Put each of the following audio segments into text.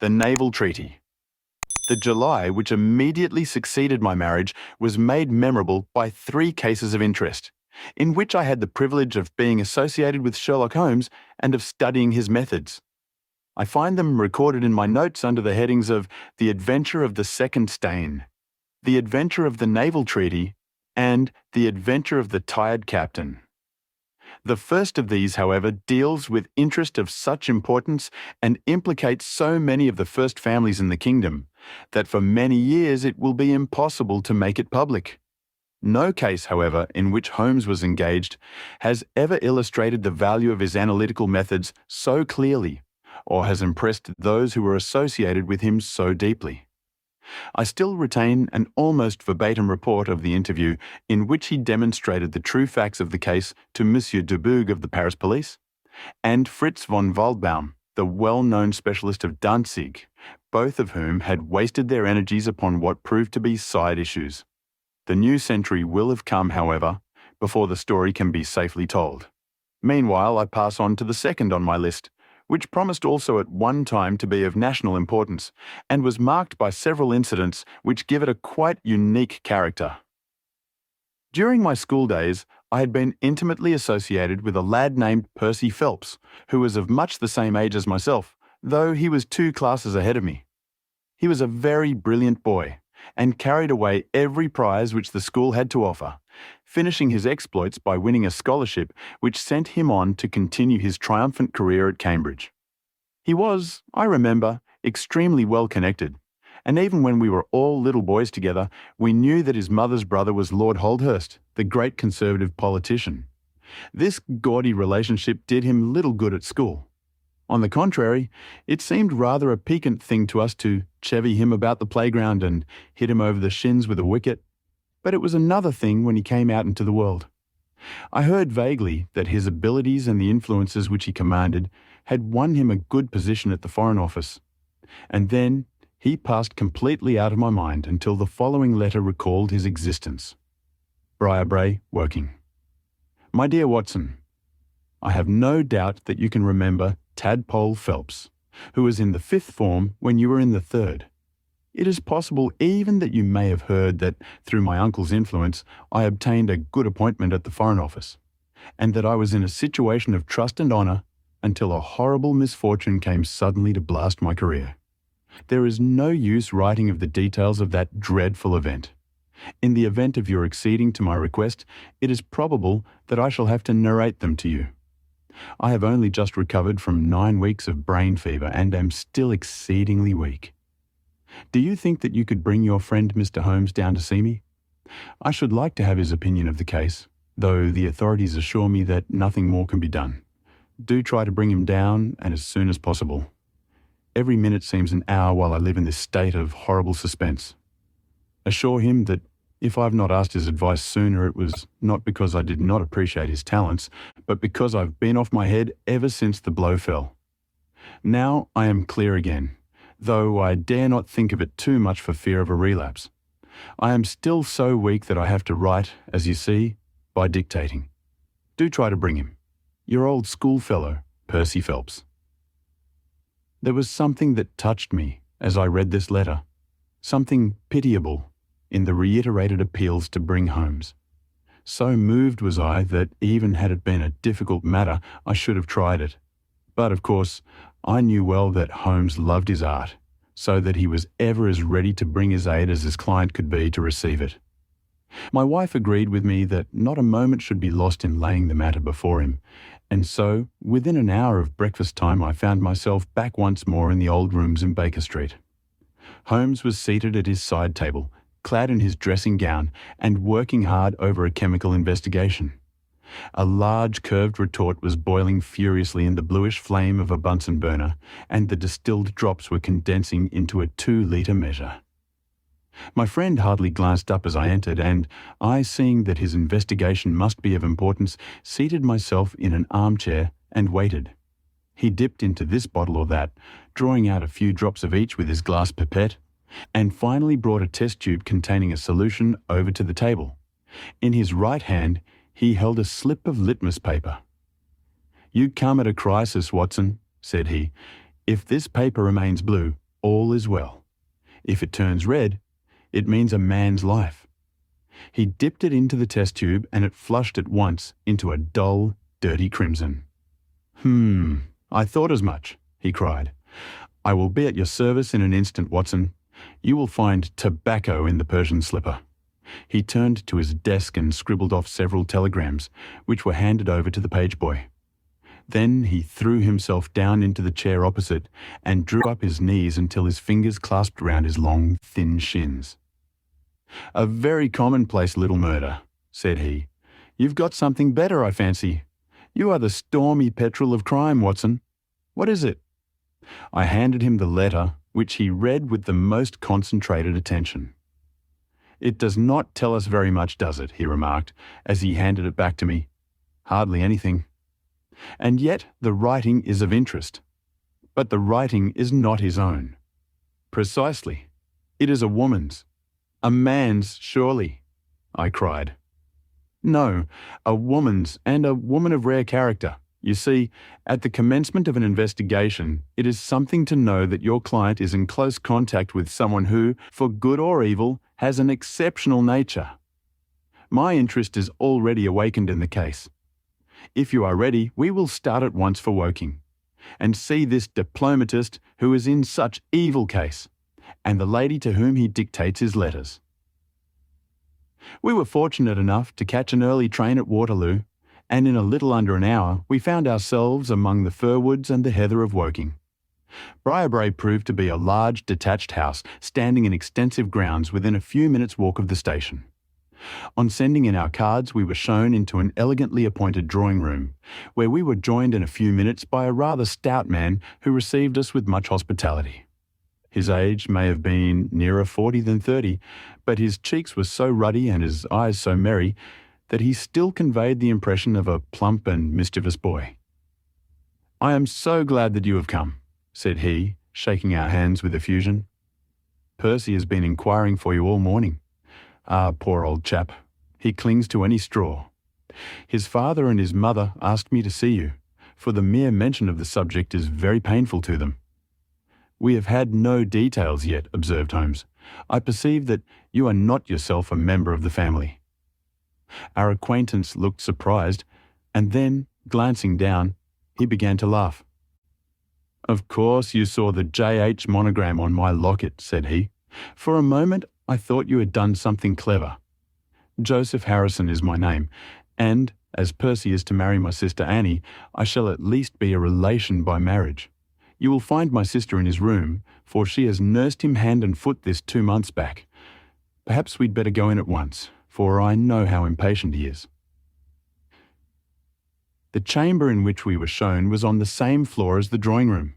The Naval Treaty. The July which immediately succeeded my marriage was made memorable by 3 cases of interest, in which I had the privilege of being associated with Sherlock Holmes and of studying his methods. I find them recorded in my notes under the headings of The Adventure of the Second Stain, The Adventure of the Naval Treaty, and The Adventure of the Tired Captain. The first of these, however, deals with interest of such importance and implicates so many of the first families in the kingdom that for many years it will be impossible to make it public. No case, however, in which Holmes was engaged has ever illustrated the value of his analytical methods so clearly, or has impressed those who were associated with him so deeply. I still retain an almost verbatim report of the interview in which he demonstrated the true facts of the case to Monsieur Dubugue of the Paris police and Fritz von Waldbaum, the well-known specialist of Dantzig, both of whom had wasted their energies upon what proved to be side issues. The new century will have come, however, before the story can be safely told. Meanwhile, I pass on to the second on my list, which promised also at one time to be of national importance, and was marked by several incidents which give it a quite unique character. During my school days, I had been intimately associated with a lad named Percy Phelps, who was of much the same age as myself, though he was 2 classes ahead of me. He was a very brilliant boy, and carried away every prize which the school had to offer, finishing his exploits by winning a scholarship which sent him on to continue his triumphant career at Cambridge. He was, I remember, extremely well connected, and even when we were all little boys together, we knew that his mother's brother was Lord Holdhurst, the great Conservative politician. This gaudy relationship did him little good at school. On the contrary, it seemed rather a piquant thing to us to chevy him about the playground and hit him over the shins with a wicket. But it was another thing when he came out into the world. I heard vaguely that his abilities and the influences which he commanded had won him a good position at the Foreign Office. And then he passed completely out of my mind until the following letter recalled his existence. Briarbrae, Woking. My dear Watson, I have no doubt that you can remember Tadpole Phelps, who was in the 5th form when you were in the 3rd. It is possible even that you may have heard that through my uncle's influence I obtained a good appointment at the Foreign Office, and that I was in a situation of trust and honour until a horrible misfortune came suddenly to blast my career. There is no use writing of the details of that dreadful event. In the event of your acceding to my request, it is probable that I shall have to narrate them to you. I have only just recovered from 9 weeks of brain fever and am still exceedingly weak. Do you think that you could bring your friend Mr. Holmes down to see me? I should like to have his opinion of the case, though the authorities assure me that nothing more can be done. Do try to bring him down, and as soon as possible. Every minute seems an hour while I live in this state of horrible suspense. Assure him that if I have not asked his advice sooner, it was not because I did not appreciate his talents, but because I've been off my head ever since the blow fell. Now I am clear again, though I dare not think of it too much for fear of a relapse. I am still so weak that I have to write, as you see, by dictating. Do try to bring him. Your old schoolfellow, Percy Phelps. There was something that touched me as I read this letter, something pitiable in the reiterated appeals to bring Holmes. So moved was I that even had it been a difficult matter, I should have tried it. But of course, I knew well that Holmes loved his art, so that he was ever as ready to bring his aid as his client could be to receive it. My wife agreed with me that not a moment should be lost in laying the matter before him, and so, within an hour of breakfast time, I found myself back once more in the old rooms in Baker Street. Holmes was seated at his side table, clad in his dressing gown, and working hard over a chemical investigation. A large curved retort was boiling furiously in the bluish flame of a Bunsen burner, and the distilled drops were condensing into a 2-litre measure. My friend hardly glanced up as I entered, and I, seeing that his investigation must be of importance, seated myself in an armchair and waited. He dipped into this bottle or that, drawing out a few drops of each with his glass pipette, and finally brought a test tube containing a solution over to the table. In his right hand, he held a slip of litmus paper. "You come at a crisis, Watson," said he. "If this paper remains blue, all is well. If it turns red, it means a man's life. He dipped it into the test tube and it flushed at once into a dull, dirty crimson. I thought as much, he cried. I will be at your service in an instant, Watson. You will find tobacco in the Persian slipper. He turned to his desk and scribbled off several telegrams, which were handed over to the page boy. Then he threw himself down into the chair opposite and drew up his knees until his fingers clasped round his long, thin shins. A very commonplace little murder, said he. You've got something better, I fancy. You are the stormy petrel of crime, Watson. What is it? I handed him the letter, which he read with the most concentrated attention. It does not tell us very much, does it? He remarked, as he handed it back to me. Hardly anything. And yet the writing is of interest. But the writing is not his own. Precisely. It is a woman's. A man's, surely, I cried. No, a woman's, and a woman of rare character. You see, at the commencement of an investigation, it is something to know that your client is in close contact with someone who, for good or evil, has an exceptional nature. My interest is already awakened in the case. If you are ready, we will start at once for Woking, and see this diplomatist who is in such evil case, and the lady to whom he dictates his letters. We were fortunate enough to catch an early train at Waterloo, and in a little under an hour we found ourselves among the fir woods and the heather of Woking. Briarbrae proved to be a large detached house standing in extensive grounds within a few minutes' walk of the station. On sending in our cards, we were shown into an elegantly appointed drawing room, where we were joined in a few minutes by a rather stout man who received us with much hospitality. His age may have been nearer 40 than 30, but his cheeks were so ruddy and his eyes so merry that he still conveyed the impression of a plump and mischievous boy. I am so glad that you have come, said he, shaking our hands with effusion. Percy has been inquiring for you all morning. Ah, poor old chap. He clings to any straw. His father and his mother asked me to see you, for the mere mention of the subject is very painful to them. We have had no details yet, observed Holmes. I perceive that you are not yourself a member of the family. Our acquaintance looked surprised, and then, glancing down, he began to laugh. Of course you saw the J.H. monogram on my locket, said he. For a moment I thought you had done something clever. Joseph Harrison is my name, and, as Percy is to marry my sister Annie, I shall at least be a relation by marriage. You will find my sister in his room, for she has nursed him hand and foot this 2 months back. Perhaps we'd better go in at once, for I know how impatient he is. The chamber in which we were shown was on the same floor as the drawing room.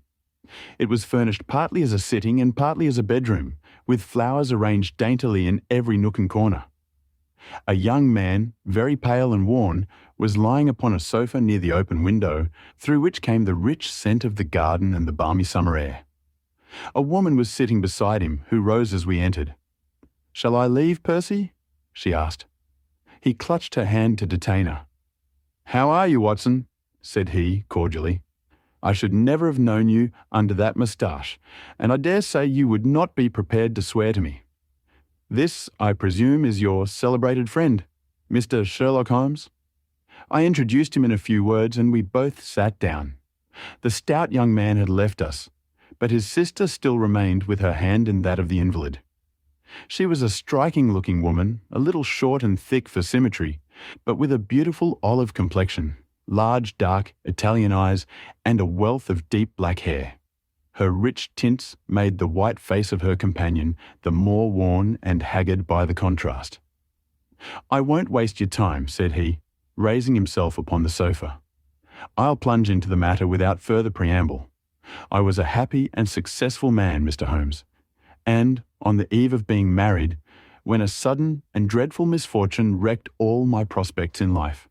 It was furnished partly as a sitting and partly as a bedroom, with flowers arranged daintily in every nook and corner. A young man, very pale and worn, was lying upon a sofa near the open window, through which came the rich scent of the garden and the balmy summer air. A woman was sitting beside him, who rose as we entered. "Shall I leave, Percy?" she asked. He clutched her hand to detain her. "How are you, Watson?" said he, cordially. "I should never have known you under that moustache, and I dare say you would not be prepared to swear to me. This, I presume, is your celebrated friend, Mr. Sherlock Holmes?" I introduced him in a few words, and we both sat down. The stout young man had left us, but his sister still remained with her hand in that of the invalid. She was a striking-looking woman, a little short and thick for symmetry, but with a beautiful olive complexion, large, dark, Italian eyes, and a wealth of deep black hair. Her rich tints made the white face of her companion the more worn and haggard by the contrast. "I won't waste your time," said he, raising himself upon the sofa. "I'll plunge into the matter without further preamble. I was a happy and successful man, Mr. Holmes, and, on the eve of being married, when a sudden and dreadful misfortune wrecked all my prospects in life.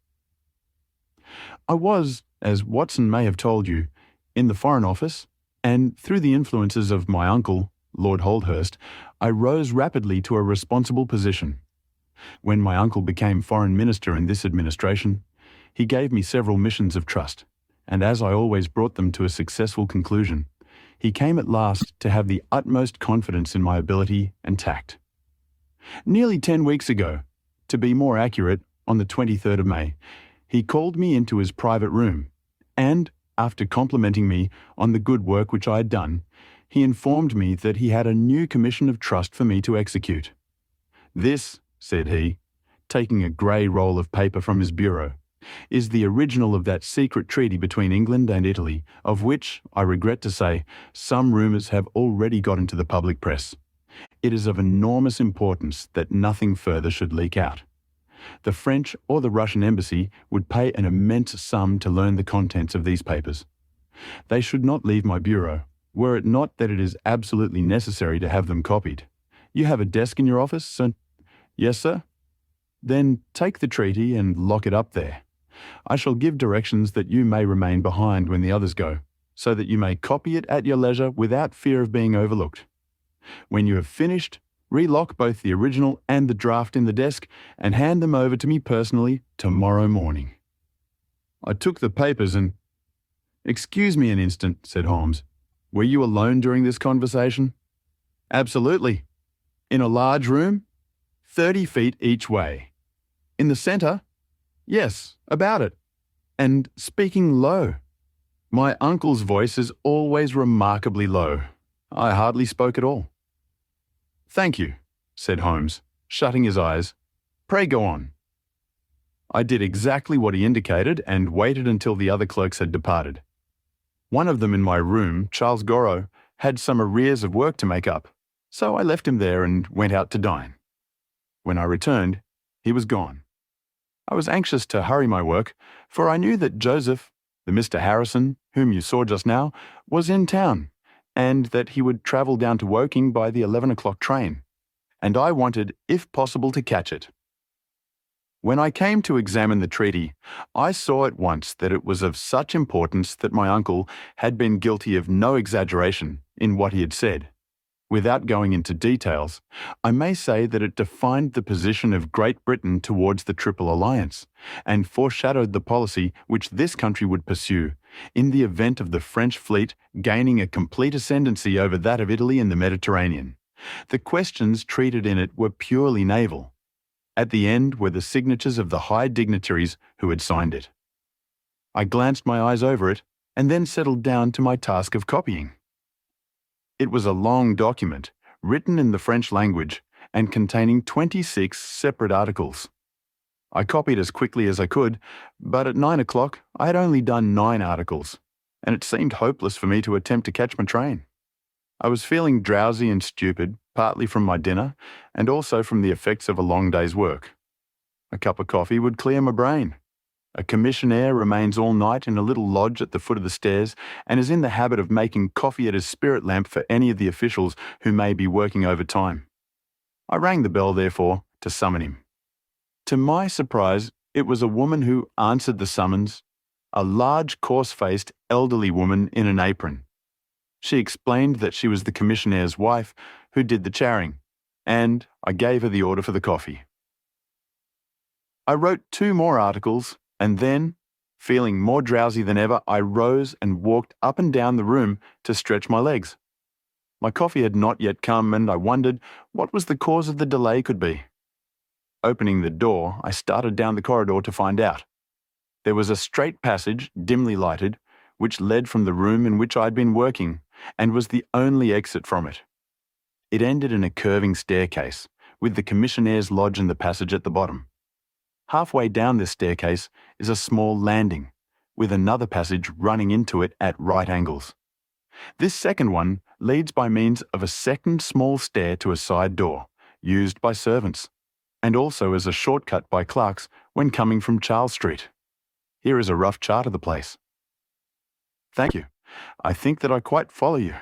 I was, as Watson may have told you, in the Foreign Office, and through the influences of my uncle, Lord Holdhurst, I rose rapidly to a responsible position. When my uncle became Foreign Minister in this administration, he gave me several missions of trust, and as I always brought them to a successful conclusion, He came at last to have the utmost confidence in my ability and tact. Nearly 10 weeks ago, to be more accurate, on the 23rd of May, he called me into his private room, and, after complimenting me on the good work which I had done, he informed me that he had a new commission of trust for me to execute. "This," said he, taking a grey roll of paper from his bureau, "is the original of that secret treaty between England and Italy, of which, I regret to say, some rumours have already got into the public press. It is of enormous importance that nothing further should leak out. The French or the Russian embassy would pay an immense sum to learn the contents of these papers. They should not leave my bureau, were it not that it is absolutely necessary to have them copied. You have a desk in your office, sir?" "Yes, sir." "Then take the treaty and lock it up there. I shall give directions that you may remain behind when the others go, so that you may copy it at your leisure without fear of being overlooked. When you have finished, relock both the original and the draft in the desk and hand them over to me personally tomorrow morning." I took the papers and— "Excuse me an instant," said Holmes. "Were you alone during this conversation?" "Absolutely. In a large room? 30 feet each way. In the centre? Yes, about it. And speaking low. My uncle's voice is always remarkably low. I hardly spoke at all." "Thank you," said Holmes, shutting his eyes. "Pray go on." I did exactly what he indicated and waited until the other clerks had departed. One of them in my room, Charles Goro, had some arrears of work to make up, so I left him there and went out to dine. When I returned, he was gone. I was anxious to hurry my work, for I knew that Joseph, the Mr. Harrison, whom you saw just now, was in town, and that he would travel down to Woking by the 11 o'clock train, and I wanted, if possible, to catch it. When I came to examine the treaty, I saw at once that it was of such importance that my uncle had been guilty of no exaggeration in what he had said. Without going into details, I may say that it defined the position of Great Britain towards the Triple Alliance, and foreshadowed the policy which this country would pursue in the event of the French fleet gaining a complete ascendancy over that of Italy in the Mediterranean. The questions treated in it were purely naval. At the end were the signatures of the high dignitaries who had signed it. I glanced my eyes over it, and then settled down to my task of copying. It was a long document, written in the French language, and containing 26 separate articles. I copied as quickly as I could, but at 9 o'clock I had only done 9 articles, and it seemed hopeless for me to attempt to catch my train. I was feeling drowsy and stupid, partly from my dinner, and also from the effects of a long day's work. A cup of coffee would clear my brain. A commissionaire remains all night in a little lodge at the foot of the stairs and is in the habit of making coffee at his spirit lamp for any of the officials who may be working overtime. I rang the bell, therefore, to summon him. To my surprise, it was a woman who answered the summons, a large, coarse-faced, elderly woman in an apron. She explained that she was the commissionnaire's wife who did the charing, and I gave her the order for the coffee. I wrote 2 more articles, and then, feeling more drowsy than ever, I rose and walked up and down the room to stretch my legs. My coffee had not yet come, and I wondered what was the cause of the delay could be. Opening the door, I started down the corridor to find out. There was a straight passage, dimly lighted, which led from the room in which I had been working, and was the only exit from it. It ended in a curving staircase, with the commissionnaire's lodge in the passage at the bottom. Halfway down this staircase is a small landing, with another passage running into it at right angles. This second one leads by means of a second small stair to a side door, used by servants, and also as a shortcut by clerks when coming from Charles Street. Here is a rough chart of the place. "Thank you. I think that I quite follow you,"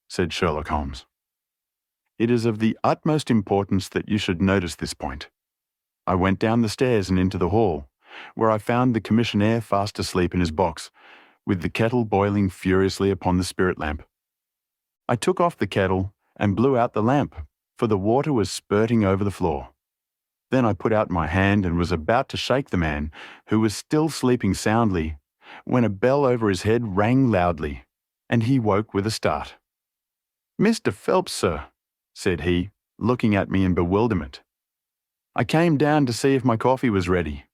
said Sherlock Holmes. "It is of the utmost importance that you should notice this point." I went down the stairs and into the hall, where I found the commissionaire fast asleep in his box, with the kettle boiling furiously upon the spirit lamp. I took off the kettle and blew out the lamp, for the water was spurting over the floor. Then I put out my hand and was about to shake the man, who was still sleeping soundly, when a bell over his head rang loudly, and he woke with a start. "Mr. Phelps, sir," said he, looking at me in bewilderment. "I came down to see if my coffee was ready.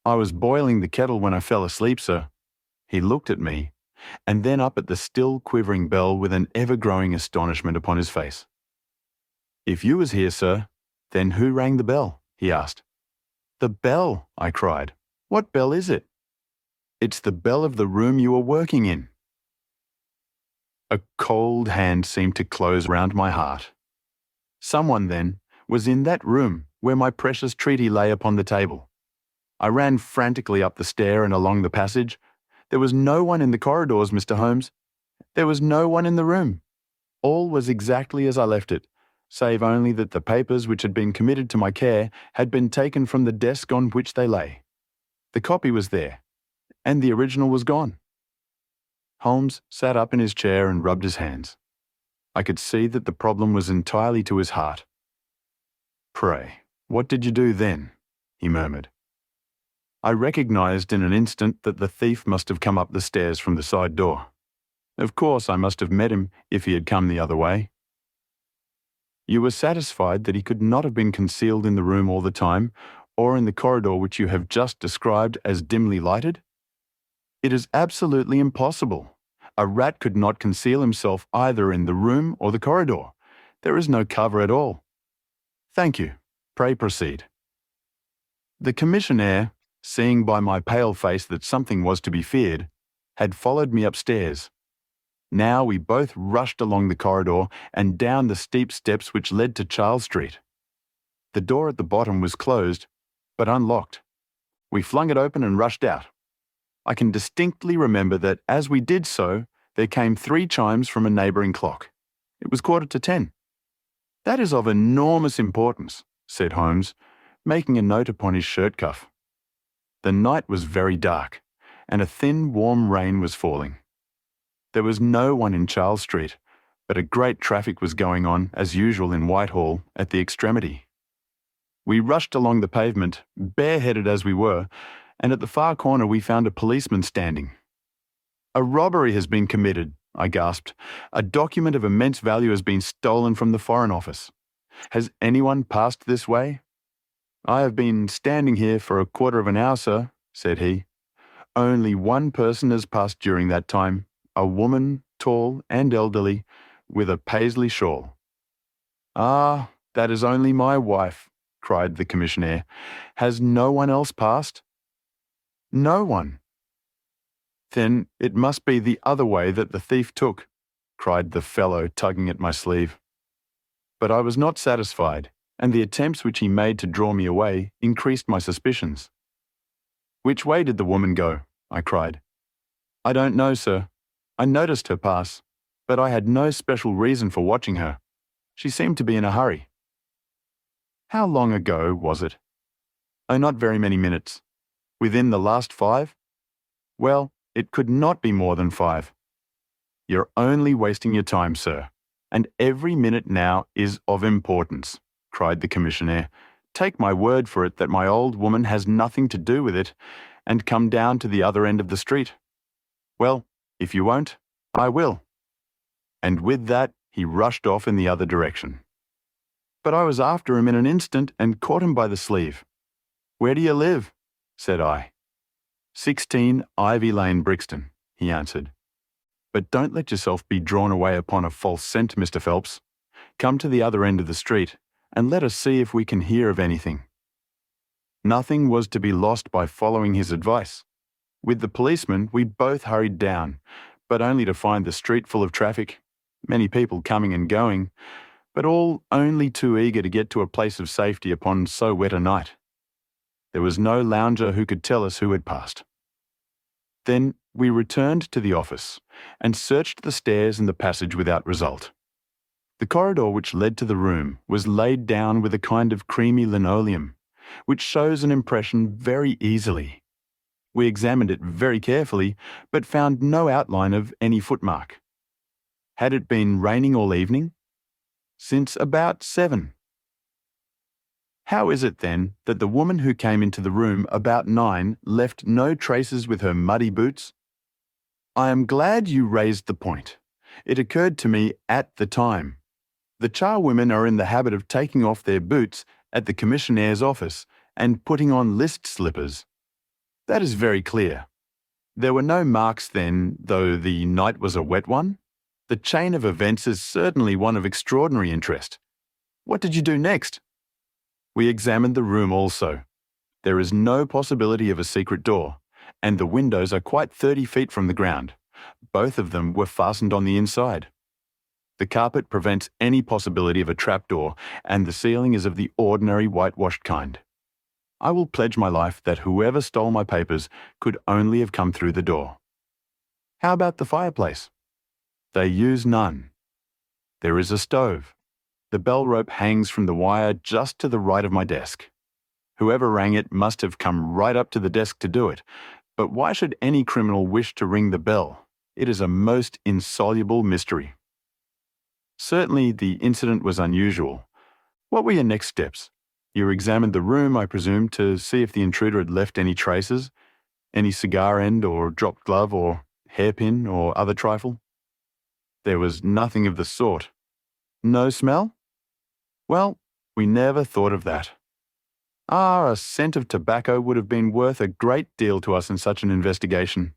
I was boiling the kettle when I fell asleep, sir." He looked at me, and then up at the still quivering bell with an ever-growing astonishment upon his face. "If you was here, sir, then who rang the bell?" he asked. "The bell," I cried. "What bell is it?" "It's the bell of the room you are working in." A cold hand seemed to close round my heart. Someone, then, was in that room where my precious treaty lay upon the table. I ran frantically up the stair and along the passage. There was no one in the corridors, Mr. Holmes. There was no one in the room. All was exactly as I left it, save only that the papers which had been committed to my care had been taken from the desk on which they lay. The copy was there, and the original was gone. Holmes sat up in his chair and rubbed his hands. I could see that the problem was entirely to his heart. "Pray, what did you do then?" he murmured. I recognized in an instant that the thief must have come up the stairs from the side door. Of course, I must have met him if he had come the other way. "You were satisfied that he could not have been concealed in the room all the time, or in the corridor which you have just described as dimly lighted?" "It is absolutely impossible. A rat could not conceal himself either in the room or the corridor. There is no cover at all." "Thank you. Pray proceed." The commissionaire, seeing by my pale face that something was to be feared, had followed me upstairs. Now we both rushed along the corridor and down the steep steps which led to Charles Street. The door at the bottom was closed, but unlocked. We flung it open and rushed out. I can distinctly remember that as we did so, there came 3 chimes from a neighbouring clock. It was 10:15. "That is of enormous importance," said Holmes, making a note upon his shirt cuff. The night was very dark, and a thin, warm rain was falling. There was no one in Charles Street, but a great traffic was going on, as usual in Whitehall, at the extremity. We rushed along the pavement, bareheaded as we were, and at the far corner we found a policeman standing. "A robbery has been committed," I gasped. "A document of immense value has been stolen from the Foreign Office. Has anyone passed this way?" "I have been standing here for a quarter of an hour, sir," said he. "Only one person has passed during that time, a woman, tall and elderly, with a paisley shawl." "Ah, that is only my wife," cried the commissionaire. "Has no one else passed?" "No one." "Then it must be the other way that the thief took," cried the fellow, tugging at my sleeve. But I was not satisfied, and the attempts which he made to draw me away increased my suspicions. "Which way did the woman go?" I cried. "I don't know, sir. I noticed her pass, but I had no special reason for watching her. She seemed to be in a hurry." "How long ago was it?" "Oh, not very many minutes." "Within the last 5? "Well, it could not be more than 5. "You're only wasting your time, sir, and every minute now is of importance," cried the commissionaire. "Take my word for it that my old woman has nothing to do with it, and come down to the other end of the street." "Well, if you won't, I will." And with that he rushed off in the other direction. But I was after him in an instant and caught him by the sleeve. "Where do you live?" said I. 16 Ivy Lane, Brixton," he answered. "But don't let yourself be drawn away upon a false scent, Mr. Phelps. Come to the other end of the street, and let us see if we can hear of anything." Nothing was to be lost by following his advice. With the policeman, we both hurried down, but only to find the street full of traffic, many people coming and going, but all only too eager to get to a place of safety upon so wet a night. There was no lounger who could tell us who had passed. Then we returned to the office and searched the stairs and the passage without result. The corridor which led to the room was laid down with a kind of creamy linoleum, which shows an impression very easily. We examined it very carefully, but found no outline of any footmark. Had it been raining all evening? Since about 7. How is it, then, that the woman who came into the room about 9 left no traces with her muddy boots? I am glad you raised the point. It occurred to me at the time. The charwomen are in the habit of taking off their boots at the commissionnaire's office and putting on list slippers. That is very clear. There were no marks then, though the night was a wet one. The chain of events is certainly one of extraordinary interest. What did you do next? We examined the room also. There is no possibility of a secret door, and the windows are quite 30 feet from the ground. Both of them were fastened on the inside. The carpet prevents any possibility of a trapdoor, and the ceiling is of the ordinary whitewashed kind. I will pledge my life that whoever stole my papers could only have come through the door. How about the fireplace? They use none. There is a stove. The bell rope hangs from the wire just to the right of my desk. Whoever rang it must have come right up to the desk to do it. But why should any criminal wish to ring the bell? It is a most insoluble mystery. Certainly the incident was unusual. What were your next steps? You examined the room, I presume, to see if the intruder had left any traces, any cigar end or dropped glove or hairpin or other trifle? There was nothing of the sort. No smell? Well, we never thought of that. A scent of tobacco would have been worth a great deal to us in such an investigation.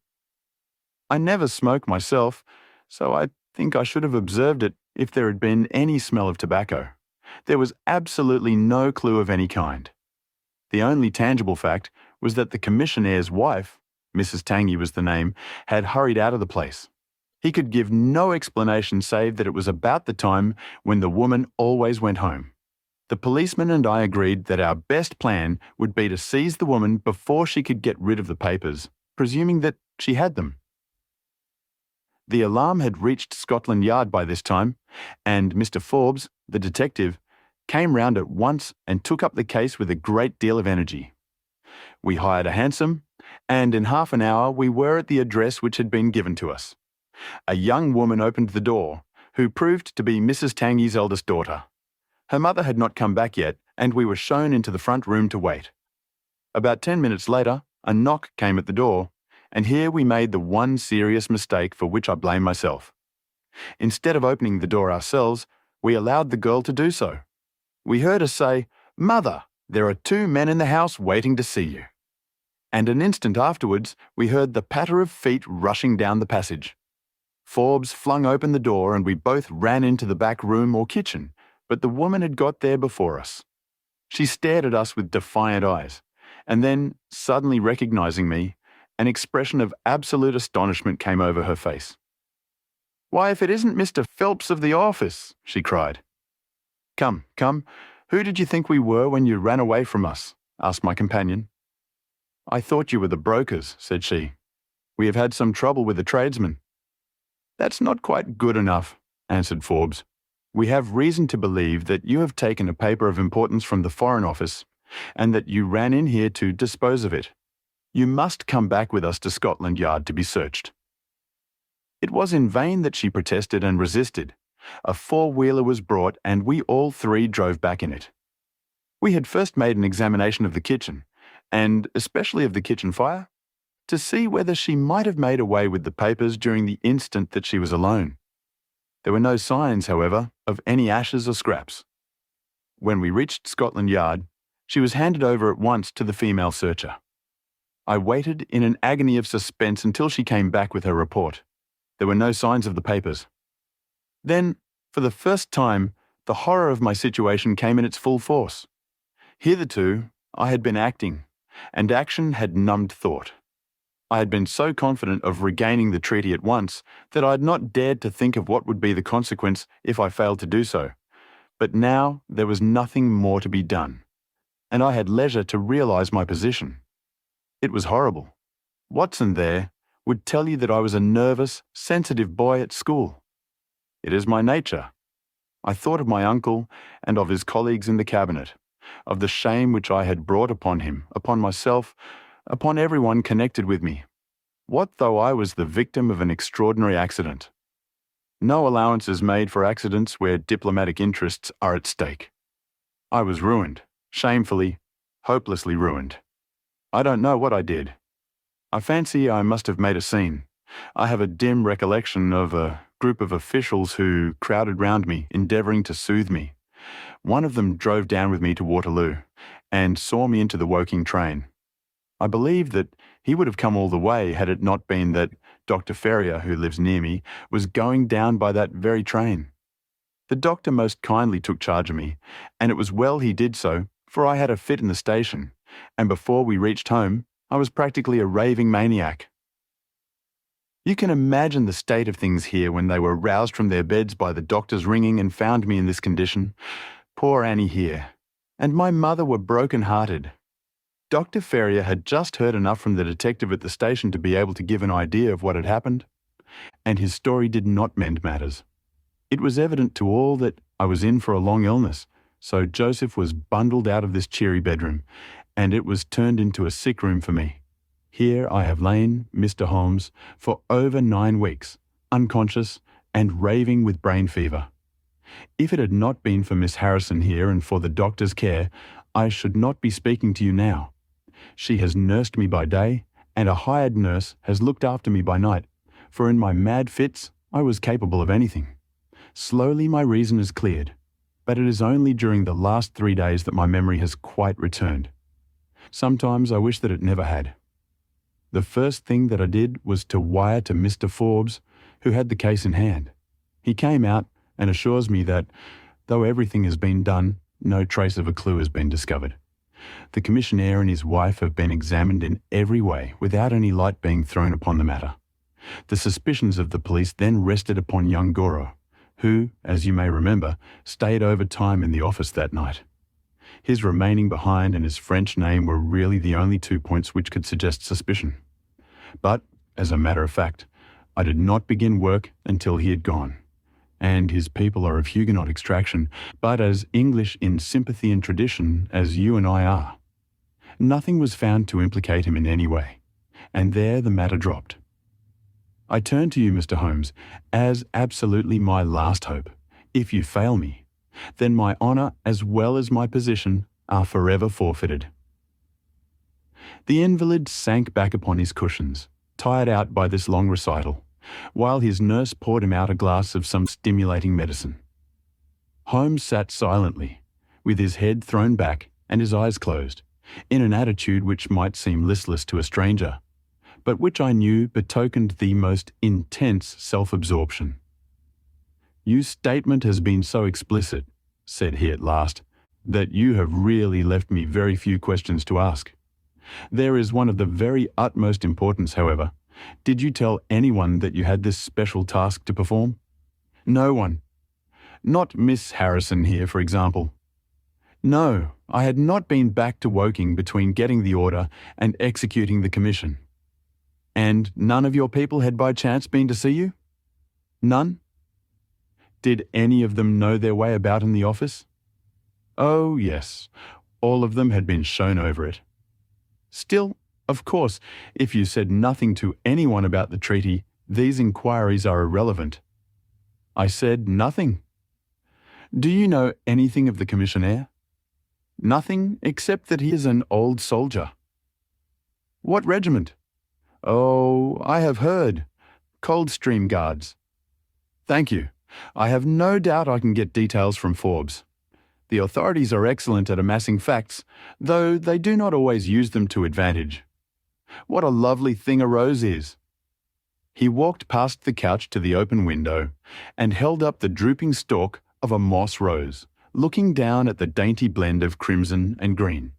I never smoke myself, so I think I should have observed it if there had been any smell of tobacco. There was absolutely no clue of any kind. The only tangible fact was that the commissionnaire's wife, Mrs. Tangy was the name, had hurried out of the place. He could give no explanation save that it was about the time when the woman always went home. The policeman and I agreed that our best plan would be to seize the woman before she could get rid of the papers, presuming that she had them. The alarm had reached Scotland Yard by this time, and Mr. Forbes, the detective, came round at once and took up the case with a great deal of energy. We hired a hansom, and in half an hour we were at the address which had been given to us. A young woman opened the door, who proved to be Mrs. Tangy's eldest daughter. Her mother had not come back yet, and we were shown into the front room to wait. About 10 minutes later, a knock came at the door, and here we made the one serious mistake for which I blame myself. Instead of opening the door ourselves, we allowed the girl to do so. We heard her say, "Mother, there are 2 men in the house waiting to see you." And an instant afterwards, we heard the patter of feet rushing down the passage. Forbes flung open the door and we both ran into the back room or kitchen, but the woman had got there before us. She stared at us with defiant eyes, and then, suddenly recognizing me, an expression of absolute astonishment came over her face. "Why, if it isn't Mr. Phelps of the office," she cried. Come, who did you think we were when you ran away from us?" asked my companion. "I thought you were the brokers," said she. "We have had some trouble with the tradesmen." "That's not quite good enough," answered Forbes. "We have reason to believe that you have taken a paper of importance from the Foreign Office, and that you ran in here to dispose of it. You must come back with us to Scotland Yard to be searched." It was in vain that she protested and resisted. A 4-wheeler was brought, and we all 3 drove back in it. We had first made an examination of the kitchen, and especially of the kitchen fire, to see whether she might have made away with the papers during the instant that she was alone. There were no signs, however, of any ashes or scraps. When we reached Scotland Yard, she was handed over at once to the female searcher. I waited in an agony of suspense until she came back with her report. There were no signs of the papers. Then, for the first time, the horror of my situation came in its full force. Hitherto, I had been acting, and action had numbed thought. I had been so confident of regaining the treaty at once that I had not dared to think of what would be the consequence if I failed to do so. But now there was nothing more to be done, and I had leisure to realize my position. It was horrible. Watson there would tell you that I was a nervous, sensitive boy at school. It is my nature. I thought of my uncle and of his colleagues in the cabinet, of the shame which I had brought upon him, upon myself, upon everyone connected with me. What though I was the victim of an extraordinary accident? No allowance is made for accidents where diplomatic interests are at stake. I was ruined, shamefully, hopelessly ruined. I don't know what I did. I fancy I must have made a scene. I have a dim recollection of a group of officials who crowded round me, endeavouring to soothe me. One of them drove down with me to Waterloo and saw me into the Woking train. I believe that he would have come all the way had it not been that Dr. Ferrier, who lives near me, was going down by that very train. The doctor most kindly took charge of me, and it was well he did so, for I had a fit in the station, and before we reached home, I was practically a raving maniac. You can imagine the state of things here when they were roused from their beds by the doctor's ringing and found me in this condition. Poor Annie here, and my mother were broken-hearted. Dr. Ferrier had just heard enough from the detective at the station to be able to give an idea of what had happened, and his story did not mend matters. It was evident to all that I was in for a long illness, so Joseph was bundled out of this cheery bedroom, and it was turned into a sick room for me. Here I have lain, Mr. Holmes, for over 9 weeks, unconscious and raving with brain fever. If it had not been for Miss Harrison here and for the doctor's care, I should not be speaking to you now. She has nursed me by day, and a hired nurse has looked after me by night, for in my mad fits I was capable of anything. Slowly my reason is cleared, but it is only during the last 3 days that my memory has quite returned. Sometimes I wish that it never had. The first thing that I did was to wire to Mr. Forbes, who had the case in hand. He came out and assures me that, though everything has been done, no trace of a clue has been discovered. The commissionaire and his wife have been examined in every way without any light being thrown upon the matter. The suspicions of the police then rested upon young Goro, who, as you may remember, stayed over time in the office that night. His remaining behind and his French name were really the only 2 points which could suggest suspicion. But, as a matter of fact, I did not begin work until he had gone. And his people are of Huguenot extraction, but as English in sympathy and tradition as you and I are. Nothing was found to implicate him in any way, and there the matter dropped. I turn to you, Mr. Holmes, as absolutely my last hope. If you fail me, then my honour as well as my position are forever forfeited. The invalid sank back upon his cushions, tired out by this long recital, while his nurse poured him out a glass of some stimulating medicine. Holmes sat silently, with his head thrown back and his eyes closed, in an attitude which might seem listless to a stranger, but which I knew betokened the most intense self-absorption. "Your statement has been so explicit," said he at last, "that you have really left me very few questions to ask. There is one of the very utmost importance, however. Did you tell anyone that you had this special task to perform?" "No one." "Not Miss Harrison here, for example?" "No, I had not been back to Woking between getting the order and executing the commission." "And none of your people had by chance been to see you?" "None." "Did any of them know their way about in the office?" "Oh, yes. All of them had been shown over it." "Still, of course, if you said nothing to anyone about the treaty, these inquiries are irrelevant." "I said nothing." "Do you know anything of the commissionaire?" "Nothing, except that he is an old soldier." "What regiment?" "Oh, I have heard. Coldstream Guards." "Thank you. I have no doubt I can get details from Forbes. The authorities are excellent at amassing facts, though they do not always use them to advantage. What a lovely thing a rose is." He walked past the couch to the open window and held up the drooping stalk of a moss rose, looking down at the dainty blend of crimson and green.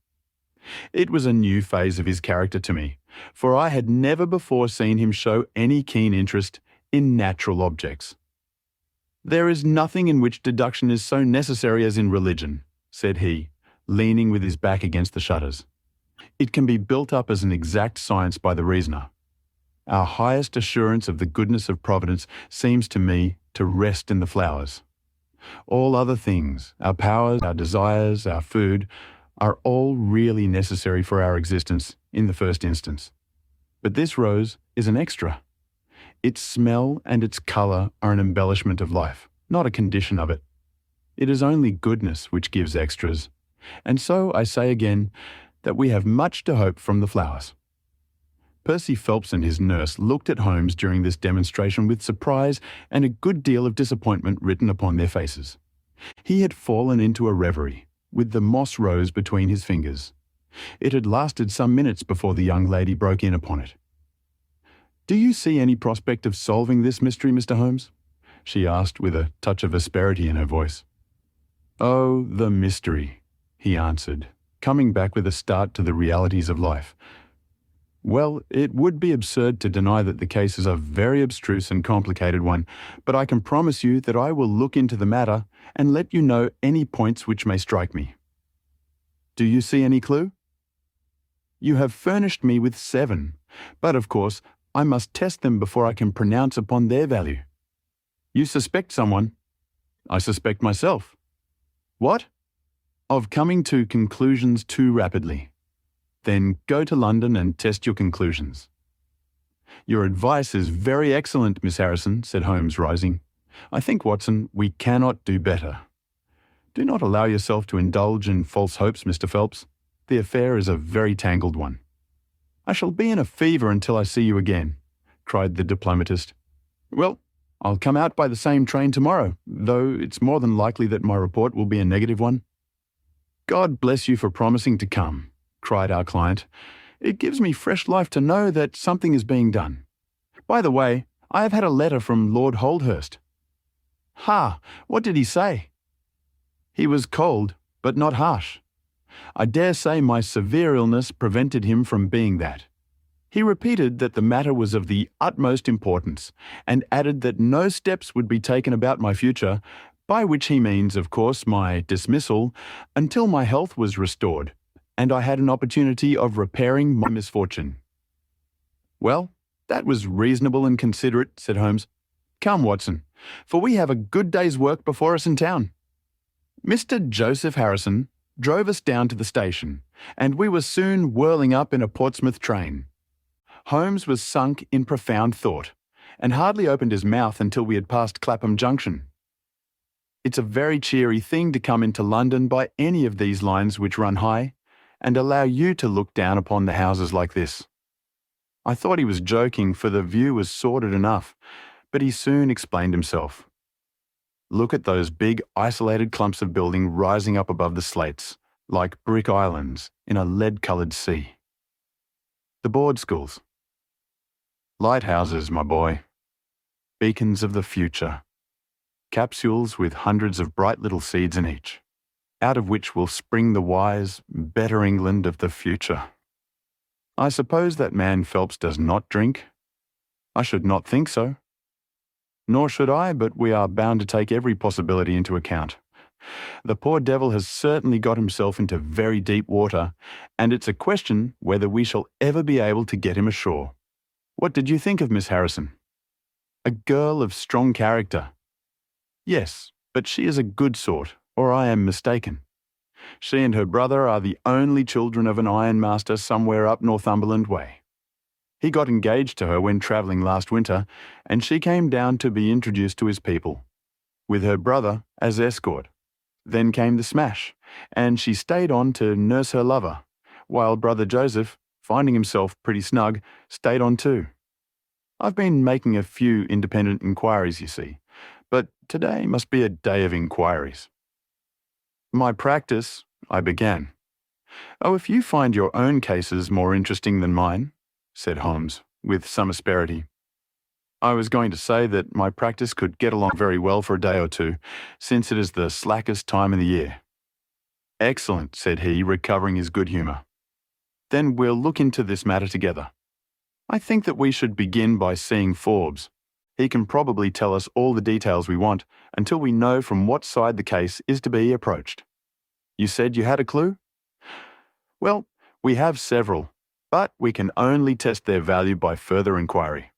It was a new phase of his character to me, for I had never before seen him show any keen interest in natural objects. "There is nothing in which deduction is so necessary as in religion," said he, leaning with his back against the shutters. "It can be built up as an exact science by the reasoner. Our highest assurance of the goodness of Providence seems to me to rest in the flowers. All other things, our powers, our desires, our food, are all really necessary for our existence in the first instance. But this rose is an extra. Its smell and its colour are an embellishment of life, not a condition of it. It is only goodness which gives extras, and so I say again that we have much to hope from the flowers. Percy Phelps and his nurse looked at Holmes during this demonstration with surprise and a good deal of disappointment written upon their faces. He had fallen into a reverie, with the moss rose between his fingers. It had lasted some minutes before the young lady broke in upon it. "Do you see any prospect of solving this mystery, Mr. Holmes?" she asked with a touch of asperity in her voice. "Oh, the mystery," he answered, coming back with a start to the realities of life. "Well, it would be absurd to deny that the case is a very abstruse and complicated one, but I can promise you that I will look into the matter and let you know any points which may strike me. Do you see any clue?" "You have furnished me with 7, but of course I must test them before I can pronounce upon their value." "You suspect someone?" "I suspect myself." "What?" "Of coming to conclusions too rapidly." "Then go to London and test your conclusions." "Your advice is very excellent, Miss Harrison," said Holmes, rising. "I think, Watson, we cannot do better. Do not allow yourself to indulge in false hopes, Mr. Phelps. The affair is a very tangled one." "I shall be in a fever until I see you again," cried the diplomatist. "Well, I'll come out by the same train tomorrow, though it's more than likely that my report will be a negative one." "God bless you for promising to come," cried our client. "It gives me fresh life to know that something is being done. By the way, I have had a letter from Lord Holdhurst." "Ha! What did he say?" "He was cold, but not harsh. I dare say my severe illness prevented him from being that. He repeated that the matter was of the utmost importance, and added that no steps would be taken about my future, by which he means, of course, my dismissal, until my health was restored, and I had an opportunity of repairing my misfortune." "Well, that was reasonable and considerate," said Holmes. "Come, Watson, for we have a good day's work before us in town." Mr. Joseph Harrison drove us down to the station, and we were soon whirling up in a Portsmouth train. Holmes was sunk in profound thought, and hardly opened his mouth until we had passed Clapham Junction. It's a very cheery thing to come into London by any of these lines which run high, and allow you to look down upon the houses like this. I thought he was joking, for the view was sordid enough, but he soon explained himself. "Look at those big isolated clumps of building rising up above the slates, like brick islands in a lead-coloured sea. The board schools. Lighthouses, my boy. Beacons of the future. Capsules with hundreds of bright little seeds in each, out of which will spring the wise, better England of the future. I suppose that man Phelps does not drink? I should not think so. Nor should I, but we are bound to take every possibility into account. The poor devil has certainly got himself into very deep water, and it's a question whether we shall ever be able to get him ashore. What did you think of Miss Harrison?" "A girl of strong character." "Yes, but she is a good sort, or I am mistaken. She and her brother are the only children of an ironmaster somewhere up Northumberland way. He got engaged to her when travelling last winter, and she came down to be introduced to his people, with her brother as escort. Then came the smash, and she stayed on to nurse her lover, while brother Joseph, finding himself pretty snug, stayed on too. I've been making a few independent inquiries, you see, but today must be a day of inquiries." "My practice," I began. "Oh, if you find your own cases more interesting than mine," said Holmes, with some asperity. "I was going to say that my practice could get along very well for a day or two, since it is the slackest time in the year." "Excellent," said he, recovering his good humour. "Then we'll look into this matter together. I think that we should begin by seeing Forbes. He can probably tell us all the details we want until we know from what side the case is to be approached. You said you had a clue?" "Well, we have several, but we can only test their value by further inquiry.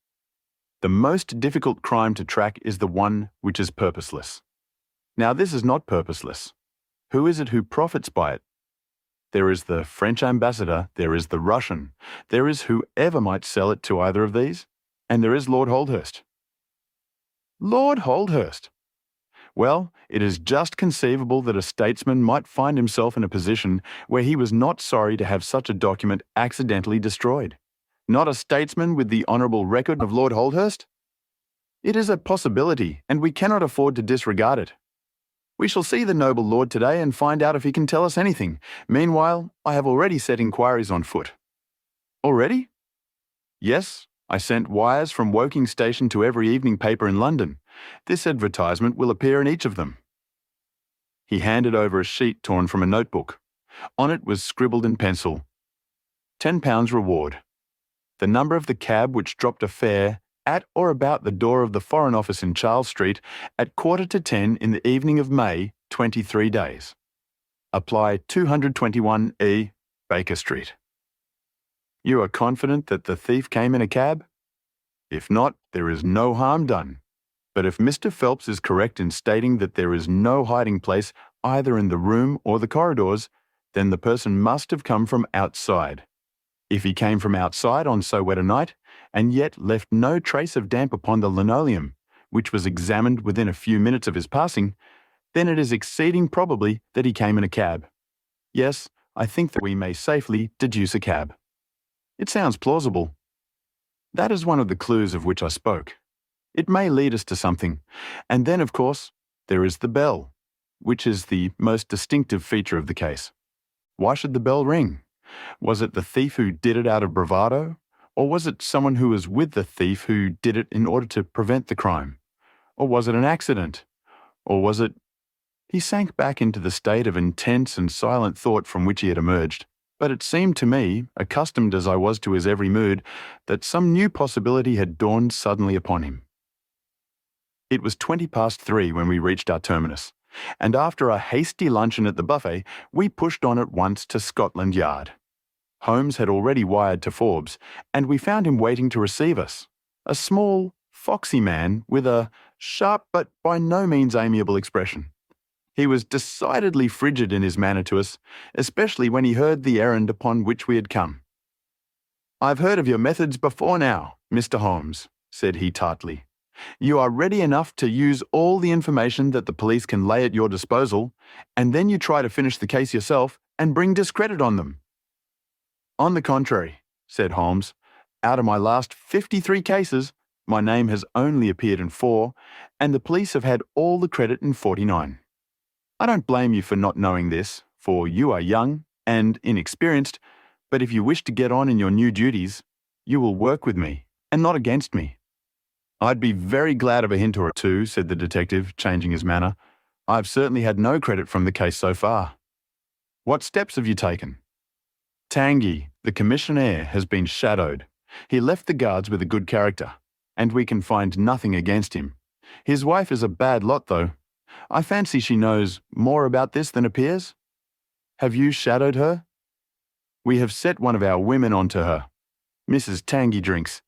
The most difficult crime to track is the one which is purposeless. Now, this is not purposeless. Who is it who profits by it? There is the French ambassador, there is the Russian, there is whoever might sell it to either of these, and there is Lord Holdhurst." "Lord Holdhurst!" "Well, it is just conceivable that a statesman might find himself in a position where he was not sorry to have such a document accidentally destroyed. Not a statesman with the honourable record of Lord Holdhurst? It is a possibility, and we cannot afford to disregard it. We shall see the noble lord today and find out if he can tell us anything. Meanwhile, I have already set inquiries on foot. Already? Yes, I sent wires from Woking Station to every evening paper in London. This advertisement will appear in each of them. He handed over a sheet torn from a notebook. On it was scribbled in pencil, £10 reward. The number of the cab which dropped a fare at or about the door of the Foreign Office in Charles Street at 9:45 in the evening of May, 23 days. Apply 221E, Baker Street. You are confident that the thief came in a cab? If not, there is no harm done. But if Mr. Phelps is correct in stating that there is no hiding place either in the room or the corridors, then the person must have come from outside. If he came from outside on so wet a night, and yet left no trace of damp upon the linoleum, which was examined within a few minutes of his passing, then it is exceeding probably that he came in a cab. Yes, I think that we may safely deduce a cab. It sounds plausible. That is one of the clues of which I spoke. It may lead us to something. And then, of course, there is the bell, which is the most distinctive feature of the case. Why should the bell ring? Was it the thief who did it out of bravado? Or was it someone who was with the thief who did it in order to prevent the crime? Or was it an accident? Or was it... He sank back into the state of intense and silent thought from which he had emerged. But it seemed to me, accustomed as I was to his every mood, that some new possibility had dawned suddenly upon him. It was 3:20 when we reached our terminus, and after a hasty luncheon at the buffet, we pushed on at once to Scotland Yard. Holmes had already wired to Forbes, and we found him waiting to receive us. A small, foxy man with a sharp but by no means amiable expression. He was decidedly frigid in his manner to us, especially when he heard the errand upon which we had come. "I've heard of your methods before now, Mr. Holmes," said he tartly. "You are ready enough to use all the information that the police can lay at your disposal, and then you try to finish the case yourself and bring discredit on them." "On the contrary," said Holmes, "out of my last 53 cases, my name has only appeared in 4, and the police have had all the credit in 49. I don't blame you for not knowing this, for you are young and inexperienced, but if you wish to get on in your new duties, you will work with me, and not against me." "I'd be very glad of a hint or two," said the detective, changing his manner. "I've certainly had no credit from the case so far." "What steps have you taken?" "Tanguy, the commissionaire, has been shadowed. He left the guards with a good character, and we can find nothing against him. His wife is a bad lot, though. I fancy she knows more about this than appears." "Have you shadowed her?" "We have set one of our women on to her. Mrs. Tanguy drinks,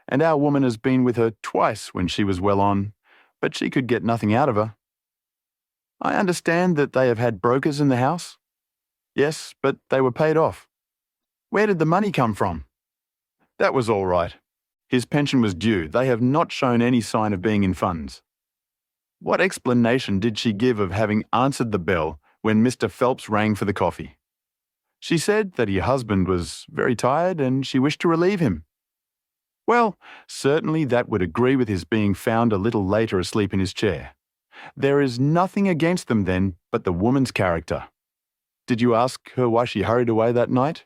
and our woman has been with her twice when she was well on, but she could get nothing out of her." "I understand that they have had brokers in the house?" "Yes, but they were paid off." "Where did the money come from?" "That was all right. His pension was due. They have not shown any sign of being in funds." "What explanation did she give of having answered the bell when Mr. Phelps rang for the coffee?" "She said that your husband was very tired and she wished to relieve him." "Well, certainly that would agree with his being found a little later asleep in his chair. There is nothing against them then but the woman's character." "Did you ask her why she hurried away that night?"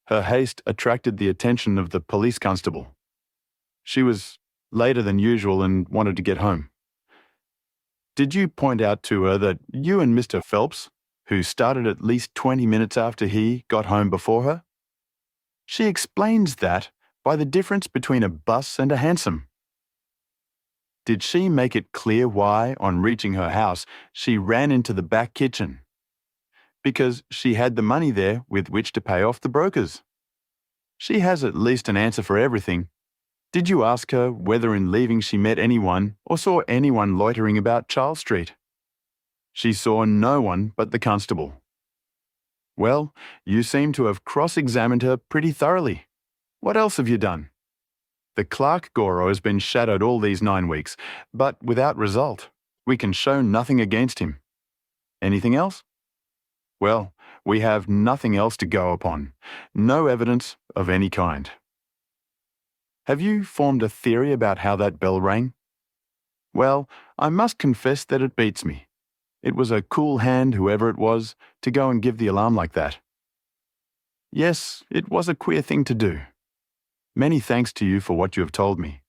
"Her haste attracted the attention of the police constable. She was later than usual and wanted to get home." "Did you point out to her that you and Mr. Phelps, who started at least 20 minutes after he got home before her?" "She explains that by the difference between a bus and a hansom." "Did she make it clear why, on reaching her house, she ran into the back kitchen?" "Because she had the money there with which to pay off the brokers." "She has at least an answer for everything. Did you ask her whether in leaving she met anyone or saw anyone loitering about Charles Street?" "She saw no one but the constable." "Well, you seem to have cross-examined her pretty thoroughly. What else have you done?" "The clerk Goro has been shadowed all these 9 weeks, but without result. We can show nothing against him." "Anything else?" "Well, we have nothing else to go upon. No evidence of any kind." Have you formed a theory about how that bell rang? Well, I must confess that it beats me. It was a cool hand, whoever it was, to go and give the alarm like that. Yes, it was a queer thing to do. Many thanks to you for what you have told me.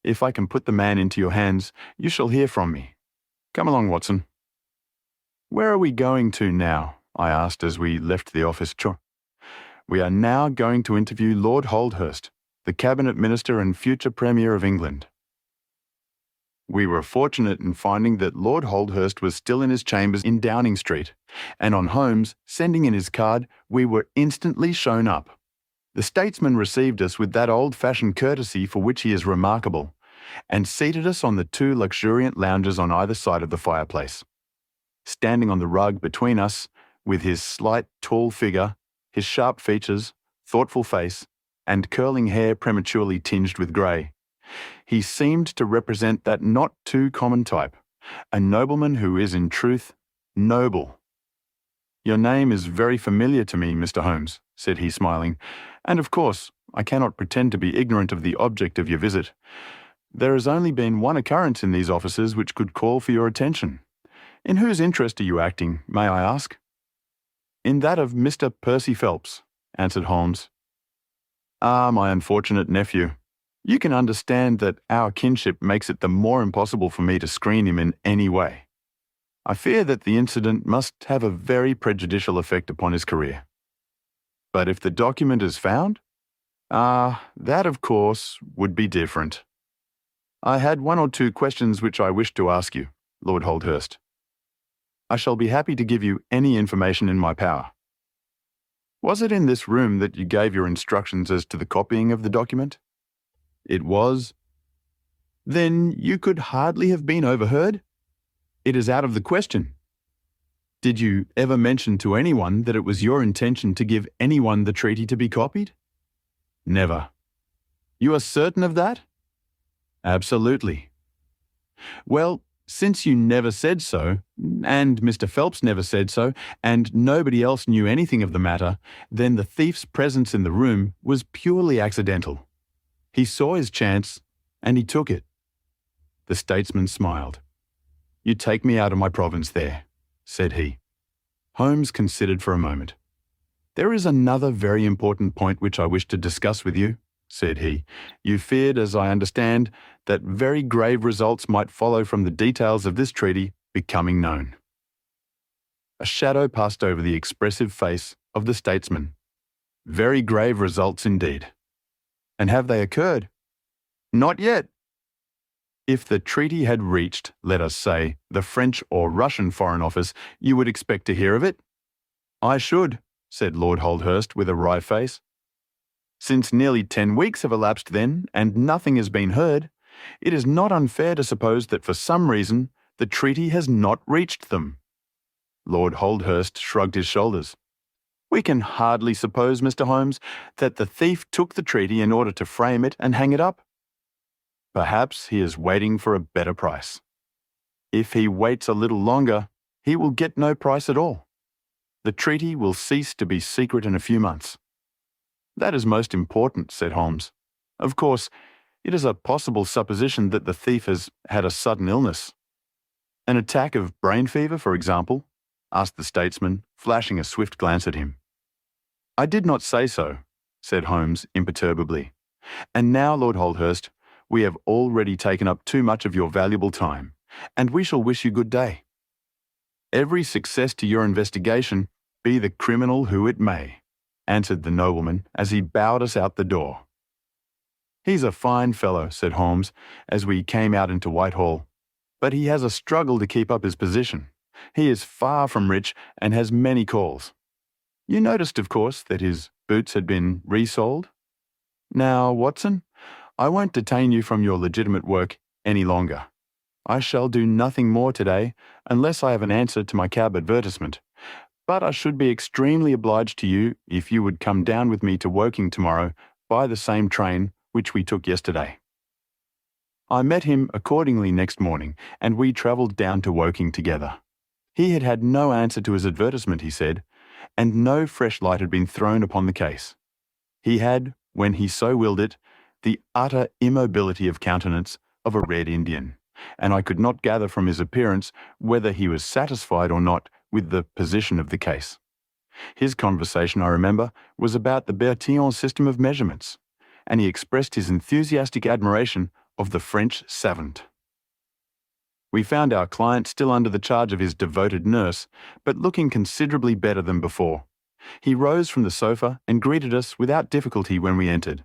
If I can put the man into your hands, you shall hear from me. Come along, Watson. Where are we going to now? I asked as we left the office. We are now going to interview Lord Holdhurst, the Cabinet Minister and future Premier of England. We were fortunate in finding that Lord Holdhurst was still in his chambers in Downing Street, and on Holmes sending in his card, we were instantly shown up. The statesman received us with that old-fashioned courtesy for which he is remarkable, and seated us on the two luxuriant lounges on either side of the fireplace. Standing on the rug between us, with his slight, tall figure, his sharp features, thoughtful face, and curling hair prematurely tinged with grey, he seemed to represent that not too common type, a nobleman who is in truth noble. Your name is very familiar to me, Mr. Holmes, said he, smiling, and of course I cannot pretend to be ignorant of the object of your visit. There has only been one occurrence in these offices which could call for your attention. In whose interest are you acting, may I ask? In that of Mr. Percy Phelps, answered Holmes. Ah, my unfortunate nephew. You can understand that our kinship makes it the more impossible for me to screen him in any way. I fear that the incident must have a very prejudicial effect upon his career. But if the document is found? That of course would be different. I had one or two questions which I wished to ask you, Lord Holdhurst. I shall be happy to give you any information in my power. Was it in this room that you gave your instructions as to the copying of the document? It was. Then you could hardly have been overheard? It is out of the question. Did you ever mention to anyone that it was your intention to give anyone the treaty to be copied? Never. You are certain of that? Absolutely. Well, since you never said so, and Mr. Phelps never said so, and nobody else knew anything of the matter, then the thief's presence in the room was purely accidental. He saw his chance, and he took it. The statesman smiled. You take me out of my province there, said he. Holmes considered for a moment. There is another very important point which I wish to discuss with you, said he. You feared, as I understand, that very grave results might follow from the details of this treaty becoming known. A shadow passed over the expressive face of the statesman. Very grave results indeed. And have they occurred? Not yet. If the treaty had reached, let us say, the French or Russian Foreign Office, you would expect to hear of it? I should, said Lord Holdhurst with a wry face. Since nearly 10 weeks have elapsed then, and nothing has been heard, it is not unfair to suppose that for some reason the treaty has not reached them. Lord Holdhurst shrugged his shoulders. We can hardly suppose, Mr. Holmes, that the thief took the treaty in order to frame it and hang it up. Perhaps he is waiting for a better price. If he waits a little longer, he will get no price at all. The treaty will cease to be secret in a few months. That is most important, said Holmes. Of course, it is a possible supposition that the thief has had a sudden illness. An attack of brain fever, for example? Asked the statesman, flashing a swift glance at him. I did not say so, said Holmes imperturbably. And now, Lord Holdhurst, we have already taken up too much of your valuable time, and we shall wish you good day. Every success to your investigation, be the criminal who it may, answered the nobleman as he bowed us out the door. He's a fine fellow, said Holmes, as we came out into Whitehall, but he has a struggle to keep up his position. He is far from rich and has many calls. You noticed, of course, that his boots had been resoled? Now, Watson, I won't detain you from your legitimate work any longer. I shall do nothing more today unless I have an answer to my cab advertisement, but I should be extremely obliged to you if you would come down with me to Woking tomorrow by the same train which we took yesterday. I met him accordingly next morning, and we travelled down to Woking together. He had had no answer to his advertisement, he said, and no fresh light had been thrown upon the case. He had, when he so willed it, the utter immobility of countenance of a red Indian, and I could not gather from his appearance whether he was satisfied or not with the position of the case. His conversation, I remember, was about the Bertillon system of measurements, and he expressed his enthusiastic admiration of the French savant. We found our client still under the charge of his devoted nurse, but looking considerably better than before. He rose from the sofa and greeted us without difficulty when we entered.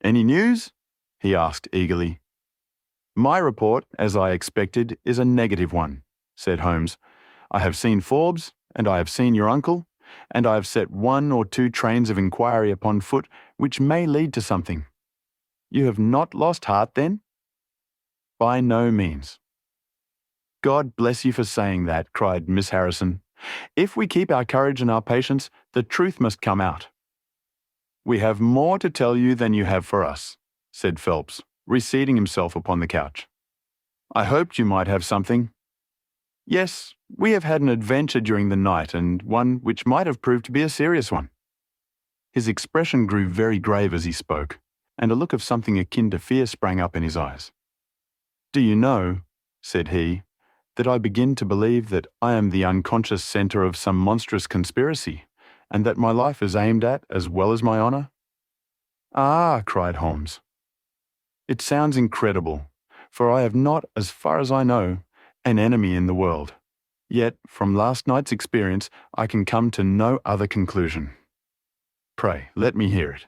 "Any news?" he asked eagerly. "My report, as I expected, is a negative one," said Holmes. "I have seen Forbes, and I have seen your uncle, and I have set 1 or 2 trains of inquiry upon foot which may lead to something." "You have not lost heart, then?" "By no means." "God bless you for saying that," cried Miss Harrison. "If we keep our courage and our patience, the truth must come out." "We have more to tell you than you have for us," said Phelps, reseating himself upon the couch. "I hoped you might have something." "Yes, we have had an adventure during the night, and one which might have proved to be a serious one." His expression grew very grave as he spoke, and a look of something akin to fear sprang up in his eyes. "Do you know," said he, "that I begin to believe that I am the unconscious centre of some monstrous conspiracy, and that my life is aimed at as well as my honour?" "Ah," cried Holmes. "It sounds incredible, for I have not, as far as I know, an enemy in the world. Yet, from last night's experience, I can come to no other conclusion." "Pray, let me hear it."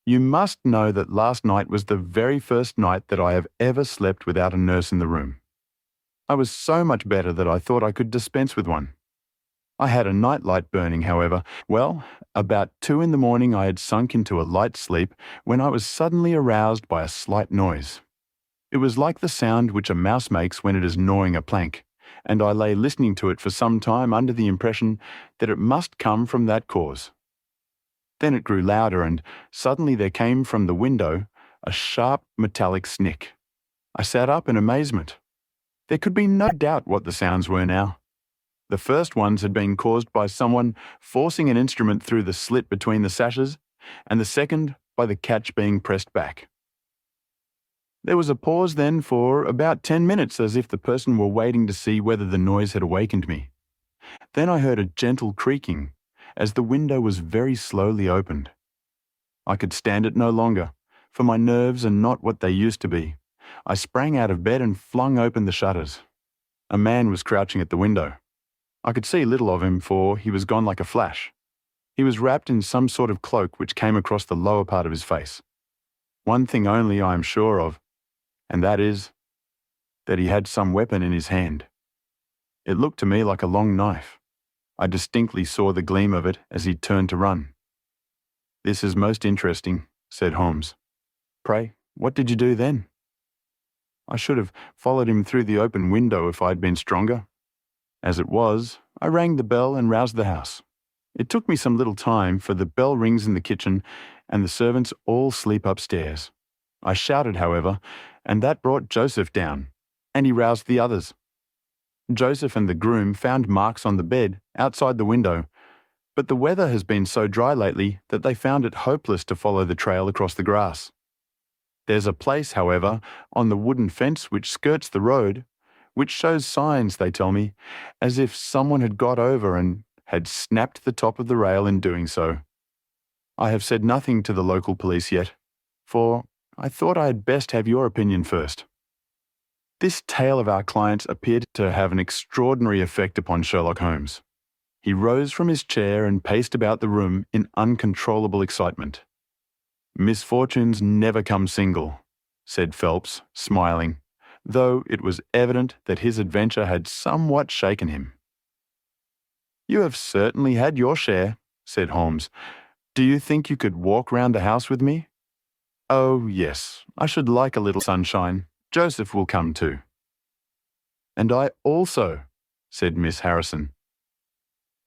"You must know that last night was the very first night that I have ever slept without a nurse in the room. I was so much better that I thought I could dispense with one. I had a nightlight burning, however. Well, about 2 in the morning I had sunk into a light sleep when I was suddenly aroused by a slight noise. It was like the sound which a mouse makes when it is gnawing a plank, and I lay listening to it for some time under the impression that it must come from that cause. Then it grew louder, and suddenly there came from the window a sharp metallic snick. I sat up in amazement. There could be no doubt what the sounds were now. The first ones had been caused by someone forcing an instrument through the slit between the sashes, and the second by the catch being pressed back. There was a pause then for about 10 minutes, as if the person were waiting to see whether the noise had awakened me. Then I heard a gentle creaking, as the window was very slowly opened. I could stand it no longer, for my nerves are not what they used to be. I sprang out of bed and flung open the shutters. A man was crouching at the window. I could see little of him, for he was gone like a flash. He was wrapped in some sort of cloak which came across the lower part of his face. One thing only I am sure of, and that is that he had some weapon in his hand. It looked to me like a long knife. I distinctly saw the gleam of it as he turned to run. "This is most interesting," said Holmes. "Pray, what did you do then?" "I should have followed him through the open window if I had been stronger. As it was, I rang the bell and roused the house. It took me some little time, for the bell rings in the kitchen and the servants all sleep upstairs. I shouted, however, and that brought Joseph down, and he roused the others. Joseph and the groom found marks on the bed outside the window, but the weather has been so dry lately that they found it hopeless to follow the trail across the grass. There's a place, however, on the wooden fence which skirts the road, which shows signs, they tell me, as if someone had got over and had snapped the top of the rail in doing so. I have said nothing to the local police yet, for I thought I had best have your opinion first." This tale of our client's appeared to have an extraordinary effect upon Sherlock Holmes. He rose from his chair and paced about the room in uncontrollable excitement. "Misfortunes never come single," said Phelps, smiling, though it was evident that his adventure had somewhat shaken him. "You have certainly had your share," said Holmes. "Do you think you could walk round the house with me?" "Oh, yes, I should like a little sunshine. Joseph will come too." "And I also," said Miss Harrison.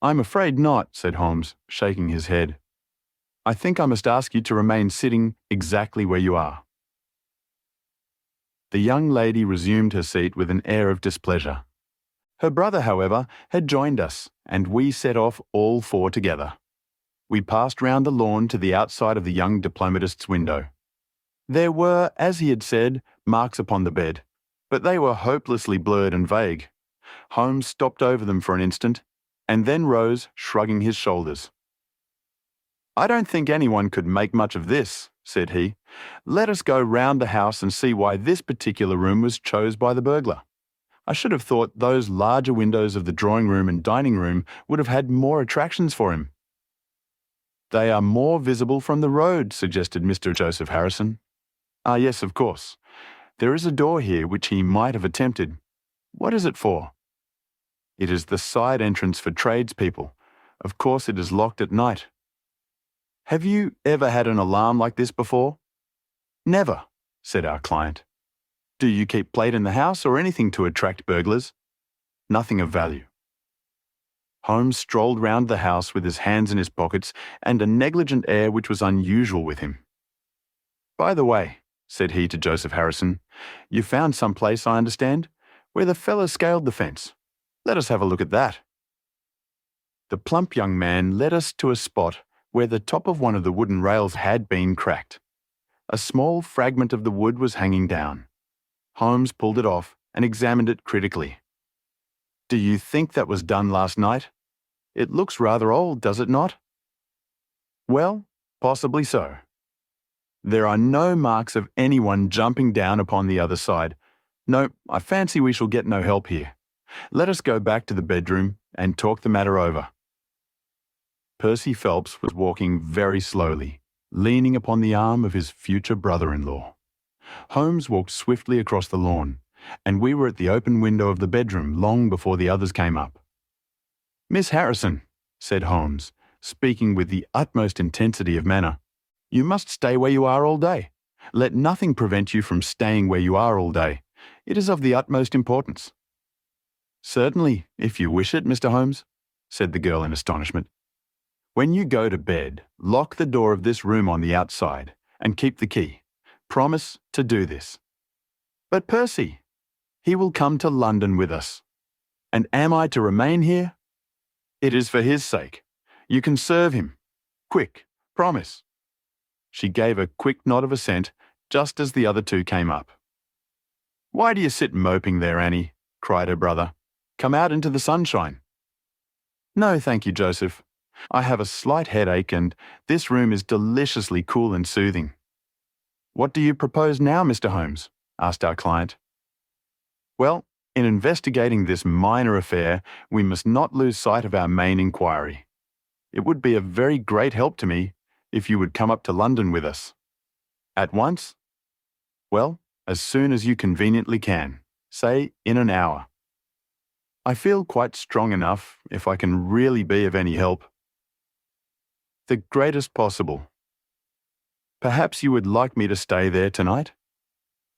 "I'm afraid not," said Holmes, shaking his head. "I think I must ask you to remain sitting exactly where you are." The young lady resumed her seat with an air of displeasure. Her brother, however, had joined us, and we set off all 4 together. We passed round the lawn to the outside of the young diplomatist's window. There were, as he had said, marks upon the bed, but they were hopelessly blurred and vague. Holmes stopped over them for an instant, and then rose, shrugging his shoulders. "I don't think anyone could make much of this," said he. "Let us go round the house and see why this particular room was chose by the burglar. I should have thought those larger windows of the drawing room and dining room would have had more attractions for him." "They are more visible from the road," suggested Mr. Joseph Harrison. "Ah, yes, of course. There is a door here which he might have attempted. What is it for?" "It is the side entrance for tradespeople. Of course it is locked at night." "Have you ever had an alarm like this before?" "Never," said our client. "Do you keep plate in the house or anything to attract burglars?" "Nothing of value." Holmes strolled round the house with his hands in his pockets and a negligent air which was unusual with him. "By the way," said he to Joseph Harrison, "you found some place, I understand, where the fellow scaled the fence. Let us have a look at that." The plump young man led us to a spot where the top of one of the wooden rails had been cracked. A small fragment of the wood was hanging down. Holmes pulled it off and examined it critically. "Do you think that was done last night? It looks rather old, does it not?" "Well, possibly so. There are no marks of anyone jumping down upon the other side. No, I fancy we shall get no help here. Let us go back to the bedroom and talk the matter over." Percy Phelps was walking very slowly, leaning upon the arm of his future brother-in-law. Holmes walked swiftly across the lawn, and we were at the open window of the bedroom long before the others came up. "Miss Harrison," said Holmes, speaking with the utmost intensity of manner, "you must stay where you are all day. Let nothing prevent you from staying where you are all day. It is of the utmost importance." "Certainly, if you wish it, Mr. Holmes," said the girl in astonishment. "When you go to bed, lock the door of this room on the outside and keep the key. Promise to do this." "But Percy, he will come to London with us. And am I to remain here?" "It is for his sake. You can serve him. Quick, promise." She gave a quick nod of assent just as the other two came up. "Why do you sit moping there, Annie?" cried her brother. "Come out into the sunshine." "No, thank you, Joseph. I have a slight headache and this room is deliciously cool and soothing." "What do you propose now, Mr. Holmes?" asked our client. "Well, in investigating this minor affair, we must not lose sight of our main inquiry. It would be a very great help to me if you would come up to London with us." "At once?" "Well, as soon as you conveniently can. Say in an hour." "I feel quite strong enough, if I can really be of any help." "The greatest possible. Perhaps you would like me to stay there tonight?"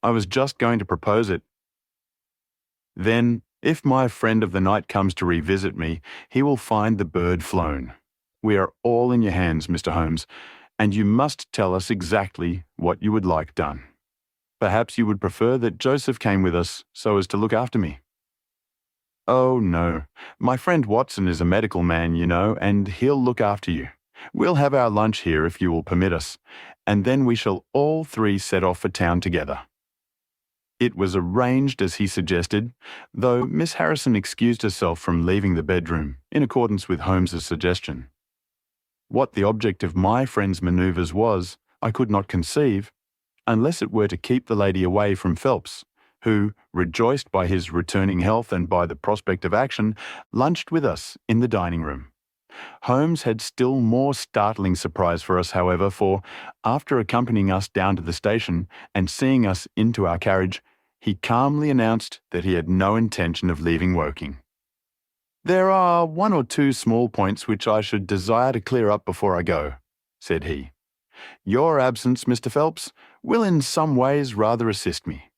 "I was just going to propose it." "Then, if my friend of the night comes to revisit me, he will find the bird flown. We are all in your hands, Mr. Holmes, and you must tell us exactly what you would like done. Perhaps you would prefer that Joseph came with us so as to look after me." "Oh, no. My friend Watson is a medical man, you know, and he'll look after you. We'll have our lunch here if you will permit us, and then we shall all three set off for town together." It was arranged as he suggested, though Miss Harrison excused herself from leaving the bedroom, in accordance with Holmes's suggestion. What the object of my friend's manoeuvres was, I could not conceive, unless it were to keep the lady away from Phelps, who, rejoiced by his returning health and by the prospect of action, lunched with us in the dining-room. Holmes had still more startling surprise for us, however, for, after accompanying us down to the station and seeing us into our carriage, he calmly announced that he had no intention of leaving Woking. "There are one or two small points which I should desire to clear up before I go," said he. "Your absence, Mr. Phelps, will in some ways rather assist me.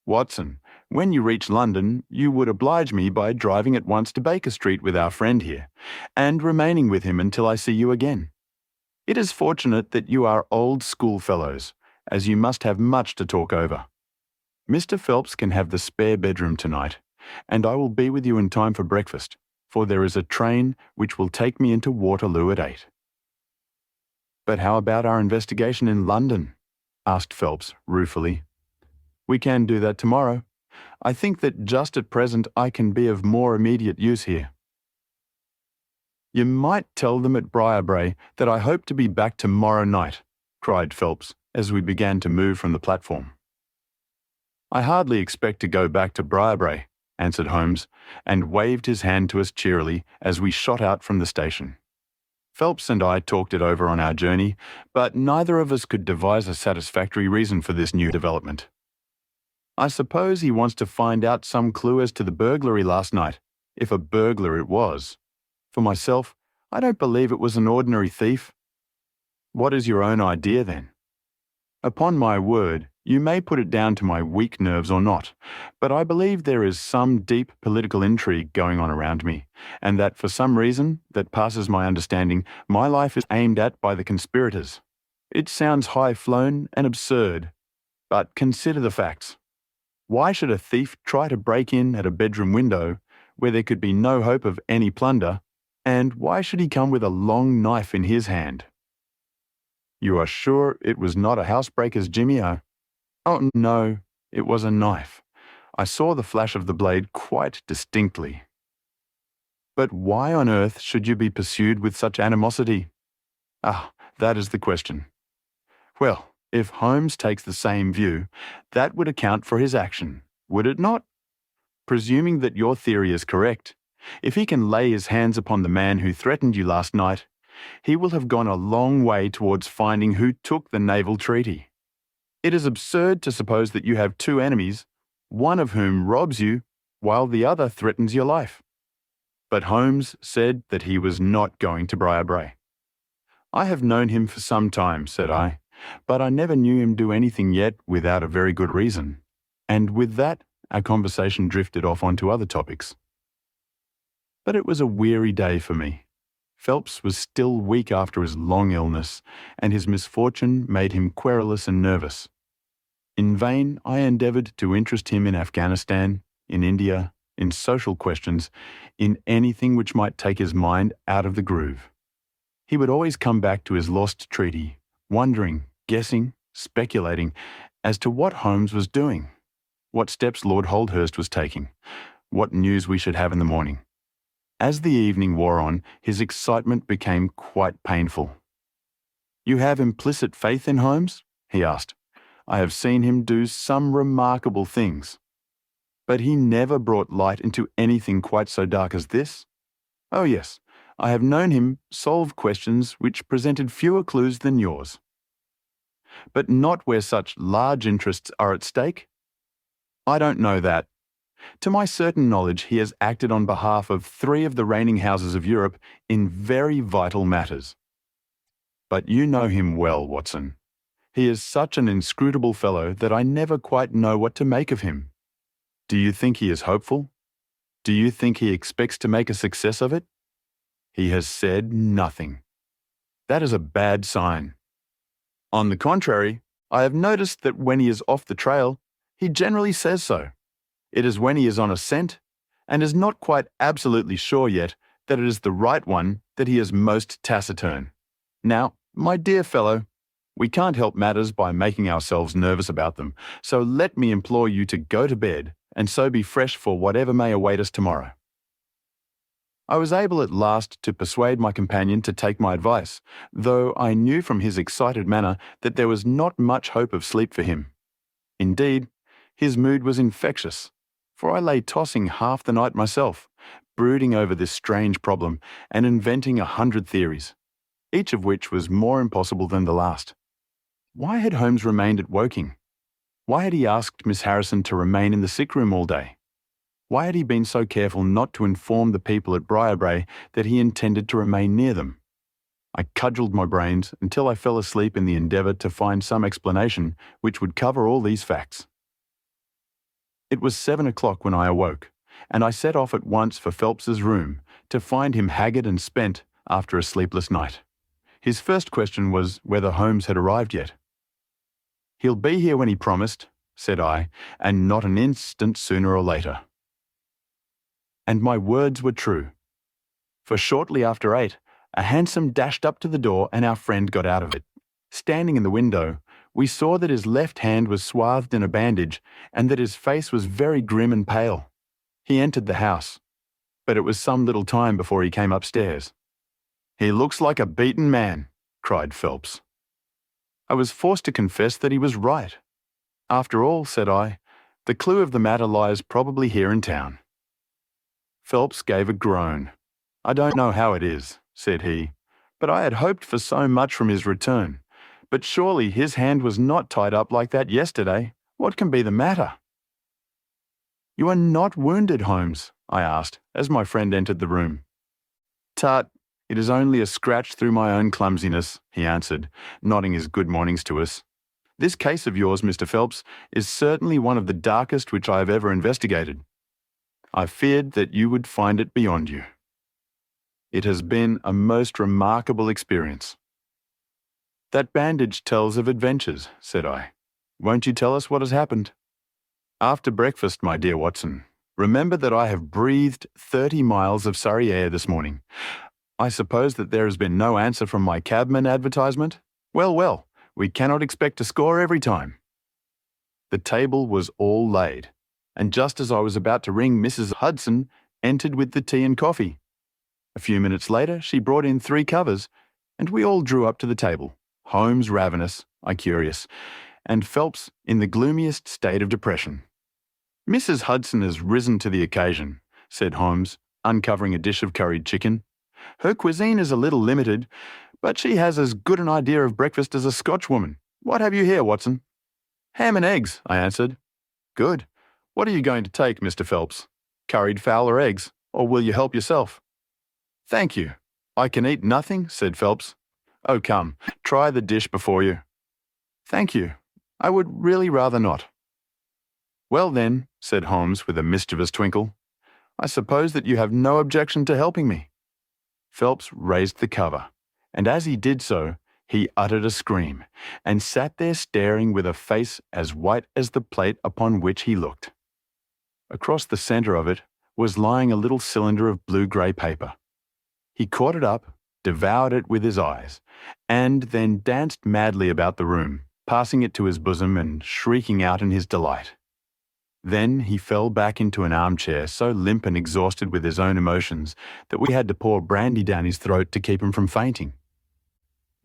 Watson, when you reach London, you would oblige me by driving at once to Baker Street with our friend here, and remaining with him until I see you again. It is fortunate that you are old schoolfellows, as you must have much to talk over. Mr. Phelps can have the spare bedroom tonight, and I will be with you in time for breakfast, for there is a train which will take me into Waterloo at 8. "But how about our investigation in London?" asked Phelps ruefully. "We can do that tomorrow. I think that just at present I can be of more immediate use here." "You might tell them at Briarbrae that I hope to be back tomorrow night," cried Phelps as we began to move from the platform. "I hardly expect to go back to Briarbrae," answered Holmes, and waved his hand to us cheerily as we shot out from the station. Phelps and I talked it over on our journey, but neither of us could devise a satisfactory reason for this new development. "I suppose he wants to find out some clue as to the burglary last night, if a burglar it was. For myself, I don't believe it was an ordinary thief." "What is your own idea, then?" "Upon my word, you may put it down to my weak nerves or not, but I believe there is some deep political intrigue going on around me, and that for some reason that passes my understanding, my life is aimed at by the conspirators. It sounds high-flown and absurd, but consider the facts. Why should a thief try to break in at a bedroom window where there could be no hope of any plunder, and why should he come with a long knife in his hand?" "You are sure it was not a housebreaker's jimmy-o?" "Oh, no, it was a knife. I saw the flash of the blade quite distinctly." "But why on earth should you be pursued with such animosity?" "Ah, that is the question. Well, if Holmes takes the same view, that would account for his action, would it not? Presuming that your theory is correct, if he can lay his hands upon the man who threatened you last night, he will have gone a long way towards finding who took the Naval Treaty. It is absurd to suppose that you have two enemies, one of whom robs you while the other threatens your life." But Holmes said that he was not going to Briarbrae. "I have known him for some time," said I, "but I never knew him do anything yet without a very good reason." And with that, our conversation drifted off onto other topics. But it was a weary day for me. Phelps was still weak after his long illness, and his misfortune made him querulous and nervous. In vain I endeavoured to interest him in Afghanistan, in India, in social questions, in anything which might take his mind out of the groove. He would always come back to his lost treaty, wondering, guessing, speculating as to what Holmes was doing, what steps Lord Holdhurst was taking, what news we should have in the morning. As the evening wore on, his excitement became quite painful. "You have implicit faith in Holmes?" he asked. "I have seen him do some remarkable things. But he never brought light into anything quite so dark as this?" "Oh yes, I have known him solve questions which presented fewer clues than yours." "But not where such large interests are at stake?" "I don't know that. To my certain knowledge, he has acted on behalf of 3 of the reigning houses of Europe in very vital matters." "But you know him well, Watson. He is such an inscrutable fellow that I never quite know what to make of him. Do you think he is hopeful? Do you think he expects to make a success of it?" "He has said nothing." "That is a bad sign." "On the contrary, I have noticed that when he is off the trail, he generally says so. It is when he is on a scent, and is not quite absolutely sure yet that it is the right one, that he is most taciturn. Now, my dear fellow, we can't help matters by making ourselves nervous about them, so let me implore you to go to bed, and so be fresh for whatever may await us tomorrow." I was able at last to persuade my companion to take my advice, though I knew from his excited manner that there was not much hope of sleep for him. Indeed, his mood was infectious, for I lay tossing half the night myself, brooding over this strange problem and inventing 100 theories, each of which was more impossible than the last. Why had Holmes remained at Woking? Why had he asked Miss Harrison to remain in the sick room all day? Why had he been so careful not to inform the people at Briarbrae that he intended to remain near them? I cudgelled my brains until I fell asleep in the endeavour to find some explanation which would cover all these facts. It was 7 o'clock when I awoke, and I set off at once for Phelps's room to find him haggard and spent after a sleepless night. His first question was whether Holmes had arrived yet. "He'll be here when he promised," said I, "and not an instant sooner or later." And my words were true. For shortly after 8, a hansom dashed up to the door and our friend got out of it. Standing in the window, We saw that his left hand was swathed in a bandage and that his face was very grim and pale. He entered the house, but it was some little time before he came upstairs. "He looks like a beaten man," cried Phelps. I was forced to confess that he was right. "After all," said I, "the clue of the matter lies probably here in town." Phelps gave a groan. "I don't know how it is," said he, "but I had hoped for so much from his return. But surely his hand was not tied up like that yesterday. What can be the matter?" "You are not wounded, Holmes?" I asked, as my friend entered the room. "Tut, it is only a scratch through my own clumsiness," he answered, nodding his good mornings to us. "This case of yours, Mr. Phelps, is certainly one of the darkest which I have ever investigated. I feared that you would find it beyond you. It has been a most remarkable experience." "That bandage tells of adventures," said I. "Won't you tell us what has happened?" "After breakfast, my dear Watson, remember that I have breathed 30 miles of Surrey air this morning. I suppose that there has been no answer from my cabman advertisement? Well, well, we cannot expect to score every time." The table was all laid, and just as I was about to ring, Mrs. Hudson entered with the tea and coffee. A few minutes later, she brought in 3 covers, and we all drew up to the table. Holmes ravenous, I curious, and Phelps in the gloomiest state of depression. "Mrs. Hudson has risen to the occasion," said Holmes, uncovering a dish of curried chicken. "Her cuisine is a little limited, but she has as good an idea of breakfast as a Scotchwoman. What have you here, Watson?" "Ham and eggs," I answered. "Good. What are you going to take, Mr. Phelps? Curried fowl or eggs, or will you help yourself?" "Thank you. I can eat nothing," said Phelps. "Oh, come, try the dish before you." "Thank you. I would really rather not." "Well then," said Holmes with a mischievous twinkle, "I suppose that you have no objection to helping me." Phelps raised the cover, and as he did so, he uttered a scream, and sat there staring with a face as white as the plate upon which he looked. Across the centre of it was lying a little cylinder of blue-grey paper. He caught it up, devoured it with his eyes, and then danced madly about the room, passing it to his bosom and shrieking out in his delight. Then he fell back into an armchair, so limp and exhausted with his own emotions that we had to pour brandy down his throat to keep him from fainting.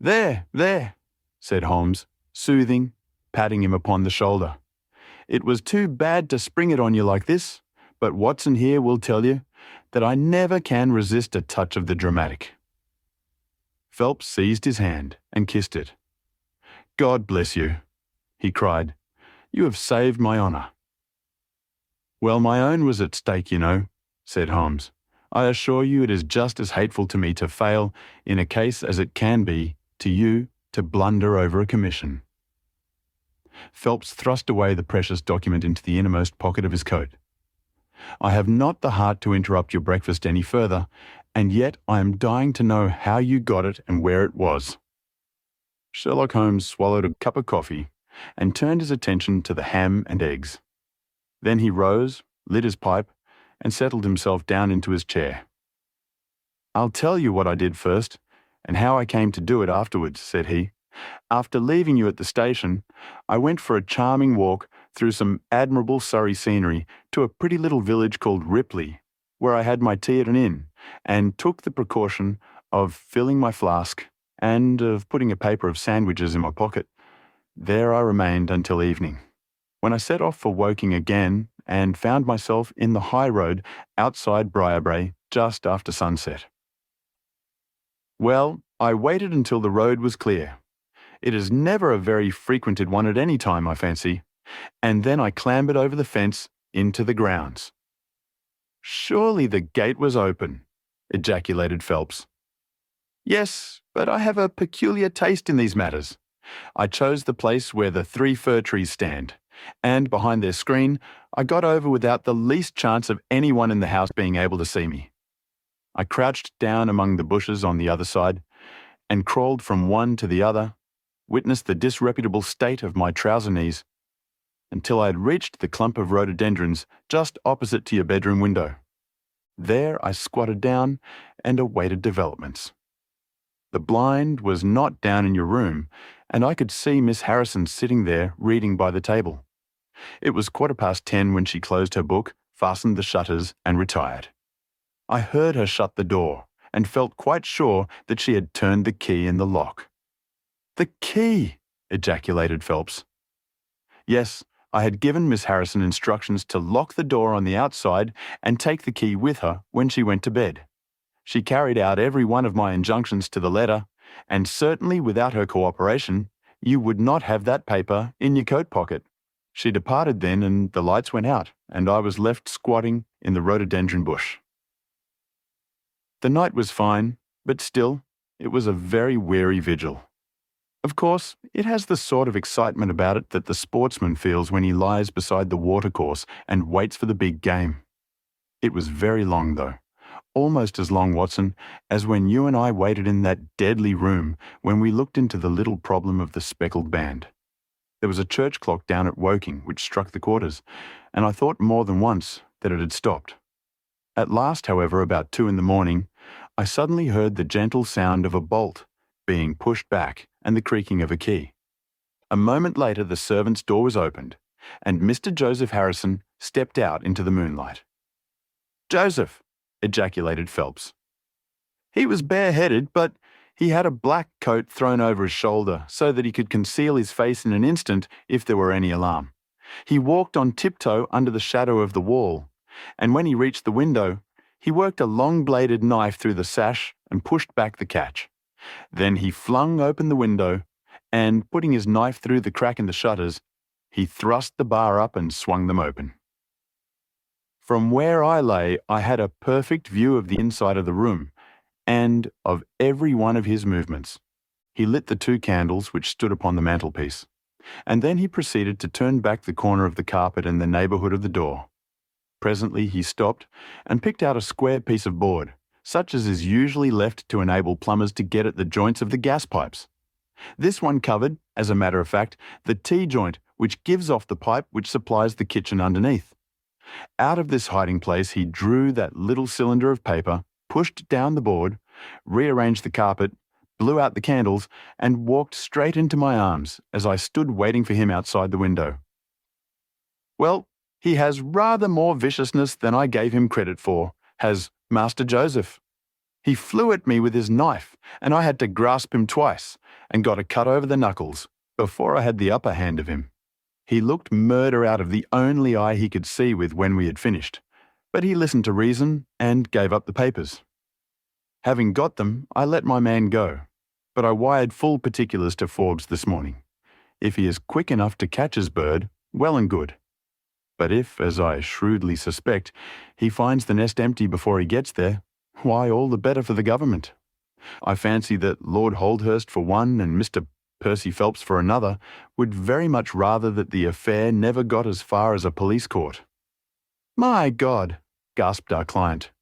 "There, there," said Holmes, soothing, patting him upon the shoulder. "It was too bad to spring it on you like this, but Watson here will tell you that I never can resist a touch of the dramatic." Phelps seized his hand and kissed it. "God bless you," he cried. "You have saved my honour." "Well, my own was at stake, you know," said Holmes. "I assure you it is just as hateful to me to fail in a case as it can be to you to blunder over a commission." Phelps thrust away the precious document into the innermost pocket of his coat. "I have not the heart to interrupt your breakfast any further, and yet I am dying to know how you got it and where it was." Sherlock Holmes swallowed a cup of coffee and turned his attention to the ham and eggs. Then he rose, lit his pipe, and settled himself down into his chair. "I'll tell you what I did first, and how I came to do it afterwards," said he. "After leaving you at the station, I went for a charming walk through some admirable Surrey scenery to a pretty little village called Ripley, where I had my tea at an inn, and took the precaution of filling my flask and of putting a paper of sandwiches in my pocket. There I remained until evening, when I set off for Woking again and found myself in the high road outside Briarbrae just after sunset. Well, I waited until the road was clear. It is never a very frequented one at any time, I fancy, and then I clambered over the fence into the grounds." "Surely the gate was open," ejaculated Phelps. "Yes, but I have a peculiar taste in these matters. I chose the place where the 3 fir trees stand, and behind their screen I got over without the least chance of anyone in the house being able to see me. I crouched down among the bushes on the other side, and crawled from one to the other, witnessed the disreputable state of my trouser knees, until I had reached the clump of rhododendrons just opposite to your bedroom window. There I squatted down and awaited developments. The blind was not down in your room, and I could see Miss Harrison sitting there reading by the table. It was 10:15 when she closed her book, fastened the shutters, and retired. I heard her shut the door, and felt quite sure that she had turned the key in the lock. "The key!" ejaculated Phelps. Yes, I had given Miss Harrison instructions to lock the door on the outside and take the key with her when she went to bed. She carried out every one of my injunctions to the letter, and certainly without her cooperation, you would not have that paper in your coat pocket. She departed then, and the lights went out, and I was left squatting in the rhododendron bush. The night was fine, but still, it was a very weary vigil. Of course, it has the sort of excitement about it that the sportsman feels when he lies beside the watercourse and waits for the big game. It was very long, though. Almost as long, Watson, as when you and I waited in that deadly room when we looked into the little problem of the speckled band. There was a church clock down at Woking which struck the quarters, and I thought more than once that it had stopped. At last, however, about 2 in the morning, I suddenly heard the gentle sound of a bolt being pushed back and the creaking of a key. A moment later the servant's door was opened, and Mr. Joseph Harrison stepped out into the moonlight. "Joseph!" ejaculated Phelps. He was bareheaded, but he had a black coat thrown over his shoulder so that he could conceal his face in an instant if there were any alarm. He walked on tiptoe under the shadow of the wall, and when he reached the window, he worked a long-bladed knife through the sash and pushed back the catch. Then he flung open the window, and, putting his knife through the crack in the shutters, he thrust the bar up and swung them open. From where I lay, I had a perfect view of the inside of the room, and of every one of his movements. He lit the 2 candles which stood upon the mantelpiece, and then he proceeded to turn back the corner of the carpet in the neighbourhood of the door. Presently he stopped and picked out a square piece of board, such as is usually left to enable plumbers to get at the joints of the gas pipes. This one covered, as a matter of fact, the T-joint which gives off the pipe which supplies the kitchen underneath. Out of this hiding place he drew that little cylinder of paper, pushed down the board, rearranged the carpet, blew out the candles, and walked straight into my arms as I stood waiting for him outside the window. Well, he has rather more viciousness than I gave him credit for, has Master Joseph. He flew at me with his knife, and I had to grasp him twice, and got a cut over the knuckles, before I had the upper hand of him. He looked murder out of the only eye he could see with when we had finished, but he listened to reason and gave up the papers. Having got them, I let my man go, but I wired full particulars to Forbes this morning. If he is quick enough to catch his bird, well and good. But if, as I shrewdly suspect, he finds the nest empty before he gets there, why, all the better for the government. I fancy that Lord Holdhurst for one and Mr. Percy Phelps for another would very much rather that the affair never got as far as a police court. "My God," gasped our client,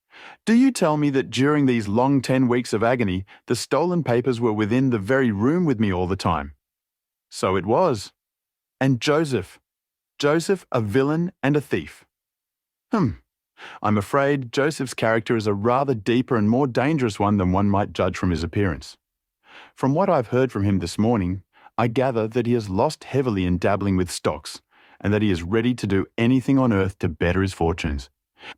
"do you tell me that during these long 10 weeks of agony the stolen papers were within the very room with me all the time?" "So it was. And Joseph a villain and a thief." I'm afraid Joseph's character is a rather deeper and more dangerous one than one might judge from his appearance. From what I've heard from him this morning, I gather that he has lost heavily in dabbling with stocks, and that he is ready to do anything on earth to better his fortunes.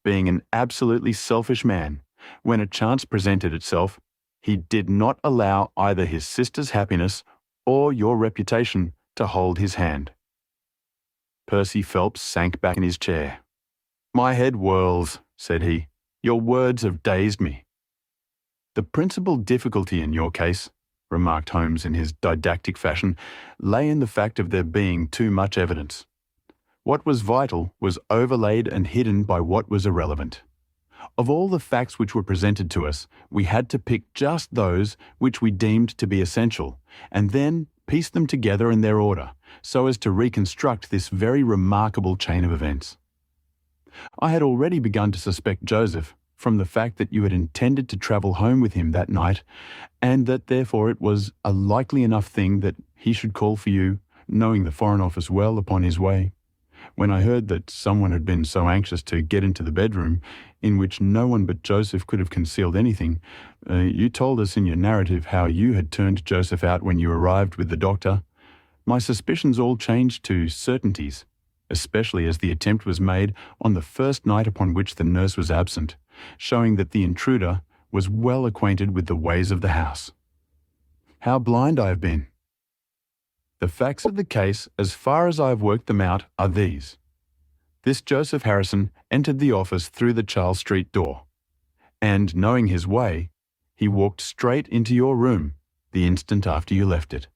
Being an absolutely selfish man, when a chance presented itself, he did not allow either his sister's happiness or your reputation to hold his hand. Percy Phelps sank back in his chair. "My head whirls," said he. "Your words have dazed me." "The principal difficulty in your case," remarked Holmes in his didactic fashion, "lay in the fact of there being too much evidence. What was vital was overlaid and hidden by what was irrelevant. Of all the facts which were presented to us, we had to pick just those which we deemed to be essential, and then piece them together in their order, so as to reconstruct this very remarkable chain of events. I had already begun to suspect Joseph, from the fact that you had intended to travel home with him that night, and that therefore it was a likely enough thing that he should call for you, knowing the Foreign Office well, upon his way. When I heard that someone had been so anxious to get into the bedroom, in which no one but Joseph could have concealed anything, you told us in your narrative how you had turned Joseph out when you arrived with the doctor. My suspicions all changed to certainties, especially as the attempt was made on the first night upon which the nurse was absent, showing that the intruder was well acquainted with the ways of the house. How blind I have been! The facts of the case, as far as I have worked them out, are these. This Joseph Harrison entered the office through the Charles Street door, and, knowing his way, he walked straight into your room the instant after you left it.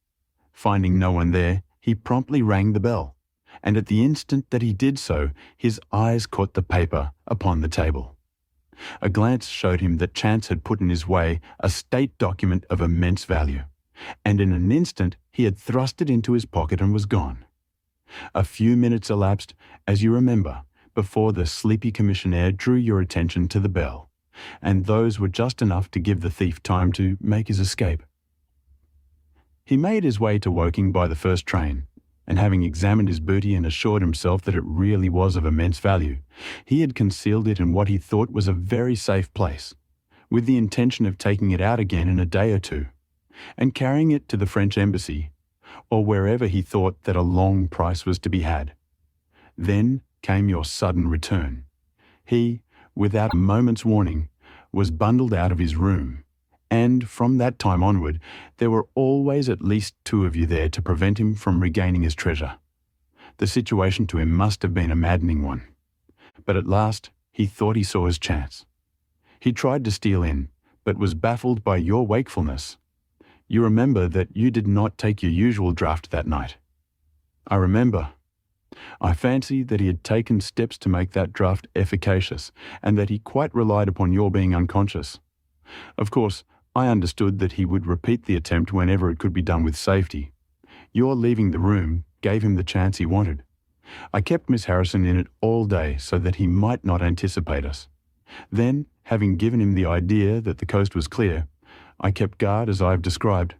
Finding no one there, he promptly rang the bell, and at the instant that he did so, his eyes caught the paper upon the table. A glance showed him that chance had put in his way a state document of immense value, and in an instant he had thrust it into his pocket and was gone. A few minutes elapsed, as you remember, before the sleepy commissionaire drew your attention to the bell, and those were just enough to give the thief time to make his escape. He made his way to Woking by the first train, and having examined his booty and assured himself that it really was of immense value, he had concealed it in what he thought was a very safe place, with the intention of taking it out again in a day or two, and carrying it to the French embassy, or wherever he thought that a long price was to be had. Then came your sudden return. He, without a moment's warning, was bundled out of his room, and from that time onward there were always at least two of you there to prevent him from regaining his treasure. The situation to him must have been a maddening one. But at last he thought he saw his chance. He tried to steal in, but was baffled by your wakefulness. You remember that you did not take your usual draught that night. I remember. I fancy that he had taken steps to make that draught efficacious, and that he quite relied upon your being unconscious. Of course, I understood that he would repeat the attempt whenever it could be done with safety. Your leaving the room gave him the chance he wanted. I kept Miss Harrison in it all day so that he might not anticipate us. Then, having given him the idea that the coast was clear, I kept guard as I have described.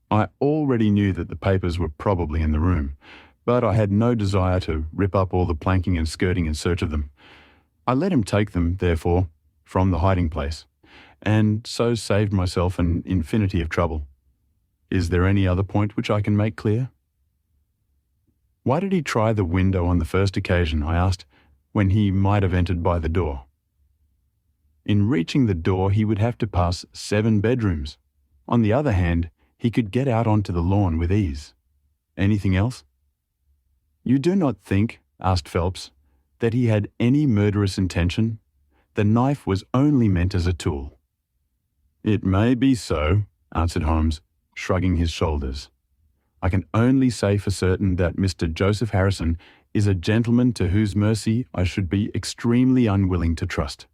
I already knew that the papers were probably in the room, but I had no desire to rip up all the planking and skirting in search of them. I let him take them, therefore, from the hiding place, and so saved myself an infinity of trouble. Is there any other point which I can make clear? Why did he try the window on the first occasion, I asked, when he might have entered by the door? In reaching the door he would have to pass 7 bedrooms. On the other hand, he could get out onto the lawn with ease. Anything else? You do not think, asked Phelps, that he had any murderous intention? The knife was only meant as a tool. It may be so, answered Holmes, shrugging his shoulders. I can only say for certain that Mr. Joseph Harrison is a gentleman to whose mercy I should be extremely unwilling to trust.